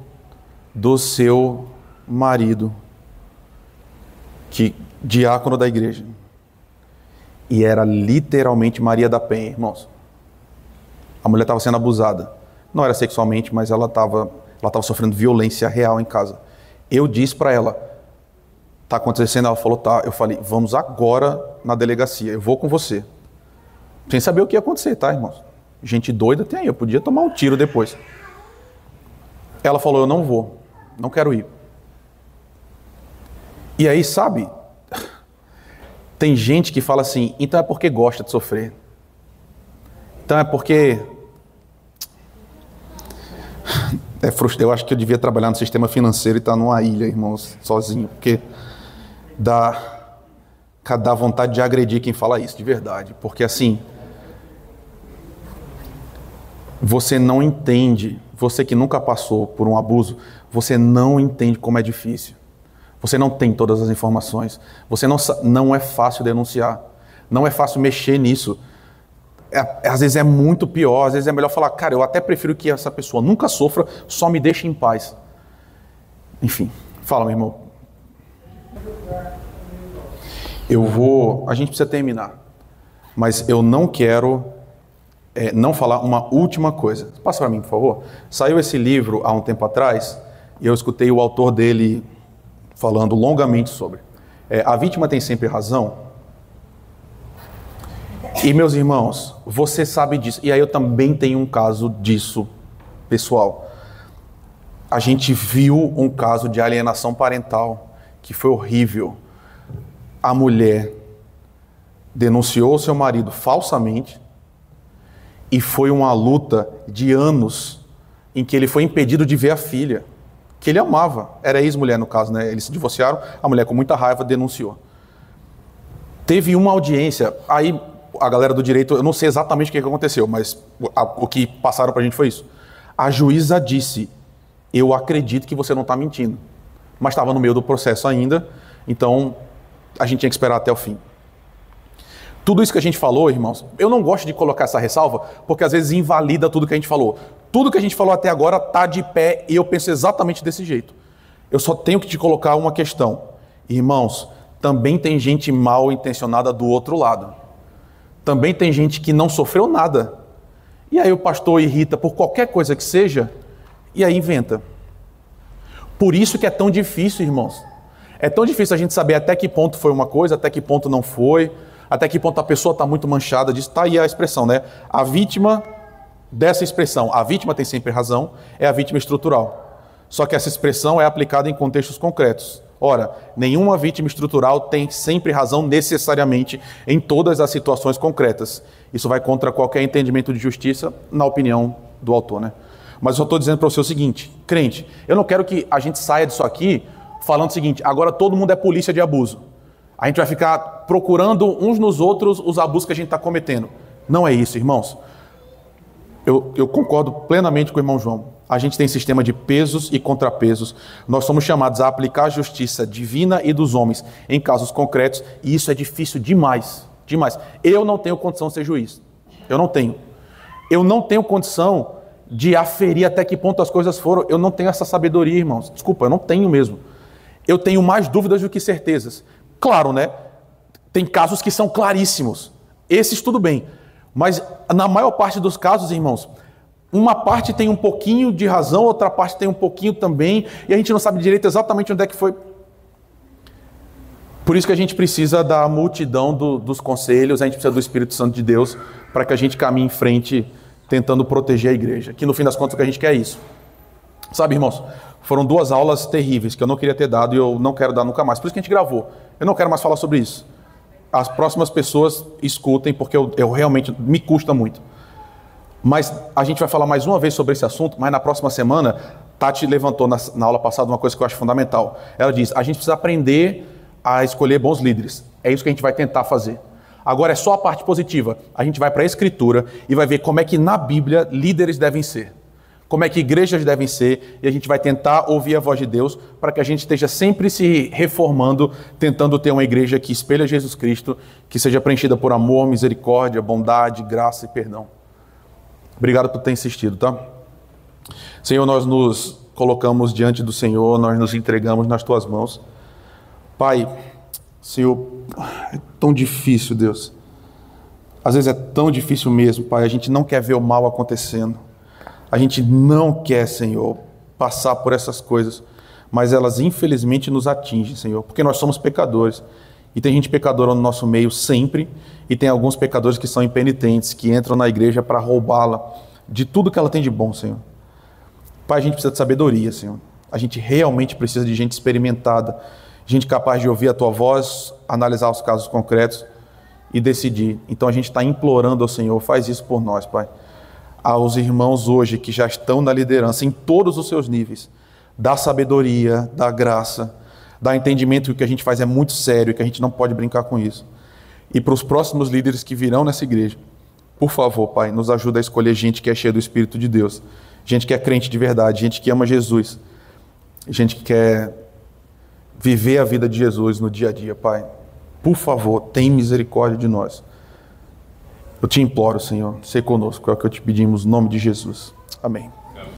do seu marido, diácono da igreja. E era literalmente Maria da Penha, irmãos. A mulher estava sendo abusada. Não era sexualmente, mas ela estava sofrendo violência real em casa. Eu disse para ela: está acontecendo? Ela falou: tá. Eu falei: vamos agora na delegacia, eu vou com você. Sem saber o que ia acontecer, tá, irmãos? Gente doida tem aí, eu podia tomar um tiro depois. Ela falou, eu não vou, não quero ir. E aí, sabe, tem gente que fala assim, então é porque gosta de sofrer. Então é porque... É frustrante. Eu acho que eu devia trabalhar no sistema financeiro e estar numa ilha, irmãos, sozinho, porque dá vontade de agredir quem fala isso, de verdade. Porque assim, você não entende, você que nunca passou por um abuso, você não entende como é difícil. Você não tem todas as informações. Você não é fácil denunciar. Não é fácil mexer nisso. Às vezes é muito pior, às vezes é melhor falar, cara, eu até prefiro que essa pessoa nunca sofra, só me deixe em paz. Enfim, fala, meu irmão. A gente precisa terminar, mas eu não quero não falar uma última coisa. Passa para mim, por favor. Saiu esse livro há um tempo atrás, e eu escutei o autor dele falando longamente sobre. A vítima tem sempre razão. E meus irmãos, você sabe disso. E aí eu também tenho um caso disso, pessoal. A gente viu um caso de alienação parental que foi horrível. A mulher denunciou seu marido falsamente e foi uma luta de anos em que ele foi impedido de ver a filha, que ele amava. Era ex-mulher no caso, né? Eles se divorciaram, a mulher com muita raiva denunciou. Teve uma audiência, aí... A galera do direito, eu não sei exatamente o que aconteceu, mas o que passaram pra gente foi isso. A juíza disse, eu acredito que você não está mentindo. Mas estava no meio do processo ainda, então a gente tinha que esperar até o fim. Tudo isso que a gente falou, irmãos, eu não gosto de colocar essa ressalva, porque às vezes invalida tudo que a gente falou. Tudo que a gente falou até agora está de pé e eu penso exatamente desse jeito. Eu só tenho que te colocar uma questão. Irmãos, também tem gente mal intencionada do outro lado. Também tem gente que não sofreu nada. E aí o pastor irrita por qualquer coisa que seja, e aí inventa. Por isso que é tão difícil, irmãos. É tão difícil a gente saber até que ponto foi uma coisa, até que ponto não foi, até que ponto a pessoa está muito manchada disso. Está aí a expressão, né? A vítima dessa expressão, a vítima tem sempre razão, é a vítima estrutural. Só que essa expressão é aplicada em contextos concretos. Ora, nenhuma vítima estrutural tem sempre razão necessariamente em todas as situações concretas. Isso vai contra qualquer entendimento de justiça, na opinião do autor, né? Mas eu só estou dizendo para você o seguinte, crente, eu não quero que a gente saia disso aqui falando o seguinte, agora todo mundo é polícia de abuso. A gente vai ficar procurando uns nos outros os abusos que a gente está cometendo. Não é isso, irmãos. Eu concordo plenamente com o irmão João. A gente tem sistema de pesos e contrapesos. Nós somos chamados a aplicar a justiça divina e dos homens em casos concretos, e isso é difícil demais, demais. Eu não tenho condição de ser juiz. Eu não tenho. Eu não tenho condição de aferir até que ponto as coisas foram. Eu não tenho essa sabedoria, irmãos. Desculpa, eu não tenho mesmo. Eu tenho mais dúvidas do que certezas. Claro, né? Tem casos que são claríssimos. Esses tudo bem. Mas na maior parte dos casos, irmãos, uma parte tem um pouquinho de razão, outra parte tem um pouquinho também, e a gente não sabe direito exatamente onde é que foi. Por isso que a gente precisa da multidão dos conselhos, a gente precisa do Espírito Santo de Deus, para que a gente caminhe em frente, tentando proteger a igreja. Que no fim das contas o que a gente quer é isso. Sabe, irmãos, foram 2 aulas terríveis que eu não queria ter dado e eu não quero dar nunca mais. Por isso que a gente gravou. Eu não quero mais falar sobre isso. As próximas pessoas escutem, porque eu realmente, me custa muito. Mas a gente vai falar mais uma vez sobre esse assunto, mas na próxima semana, Tati levantou na aula passada uma coisa que eu acho fundamental. Ela diz, a gente precisa aprender a escolher bons líderes. É isso que a gente vai tentar fazer. Agora é só a parte positiva. A gente vai para a Escritura e vai ver como é que na Bíblia líderes devem ser. Como é que igrejas devem ser, e a gente vai tentar ouvir a voz de Deus para que a gente esteja sempre se reformando, tentando ter uma igreja que espelha Jesus Cristo, que seja preenchida por amor, misericórdia, bondade, graça e perdão. Obrigado por ter insistido, tá? Senhor, nós nos colocamos diante do Senhor, nós nos entregamos nas Tuas mãos. Pai, Senhor, é tão difícil, Deus. Às vezes é tão difícil mesmo, Pai, a gente não quer ver o mal acontecendo. A gente não quer, Senhor, passar por essas coisas, mas elas infelizmente nos atingem, Senhor, porque nós somos pecadores E tem gente pecadora no nosso meio sempre, e tem alguns pecadores que são impenitentes, que entram na igreja para roubá-la de tudo que ela tem de bom, Senhor. Pai, a gente precisa de sabedoria, Senhor. A gente realmente precisa de gente experimentada, gente capaz de ouvir a Tua voz, analisar os casos concretos e decidir. Então a gente está implorando ao Senhor, faz isso por nós, Pai. Aos irmãos hoje que já estão na liderança, em todos os seus níveis, dá sabedoria, dá graça, dá entendimento que o que a gente faz é muito sério e que a gente não pode brincar com isso. E para os próximos líderes que virão nessa igreja, por favor, Pai, nos ajuda a escolher gente que é cheia do Espírito de Deus, gente que é crente de verdade, gente que ama Jesus, gente que quer viver a vida de Jesus no dia a dia, Pai. Por favor, tem misericórdia de nós. Eu te imploro, Senhor, ser conosco, é o que eu te pedimos, no nome de Jesus. Amém.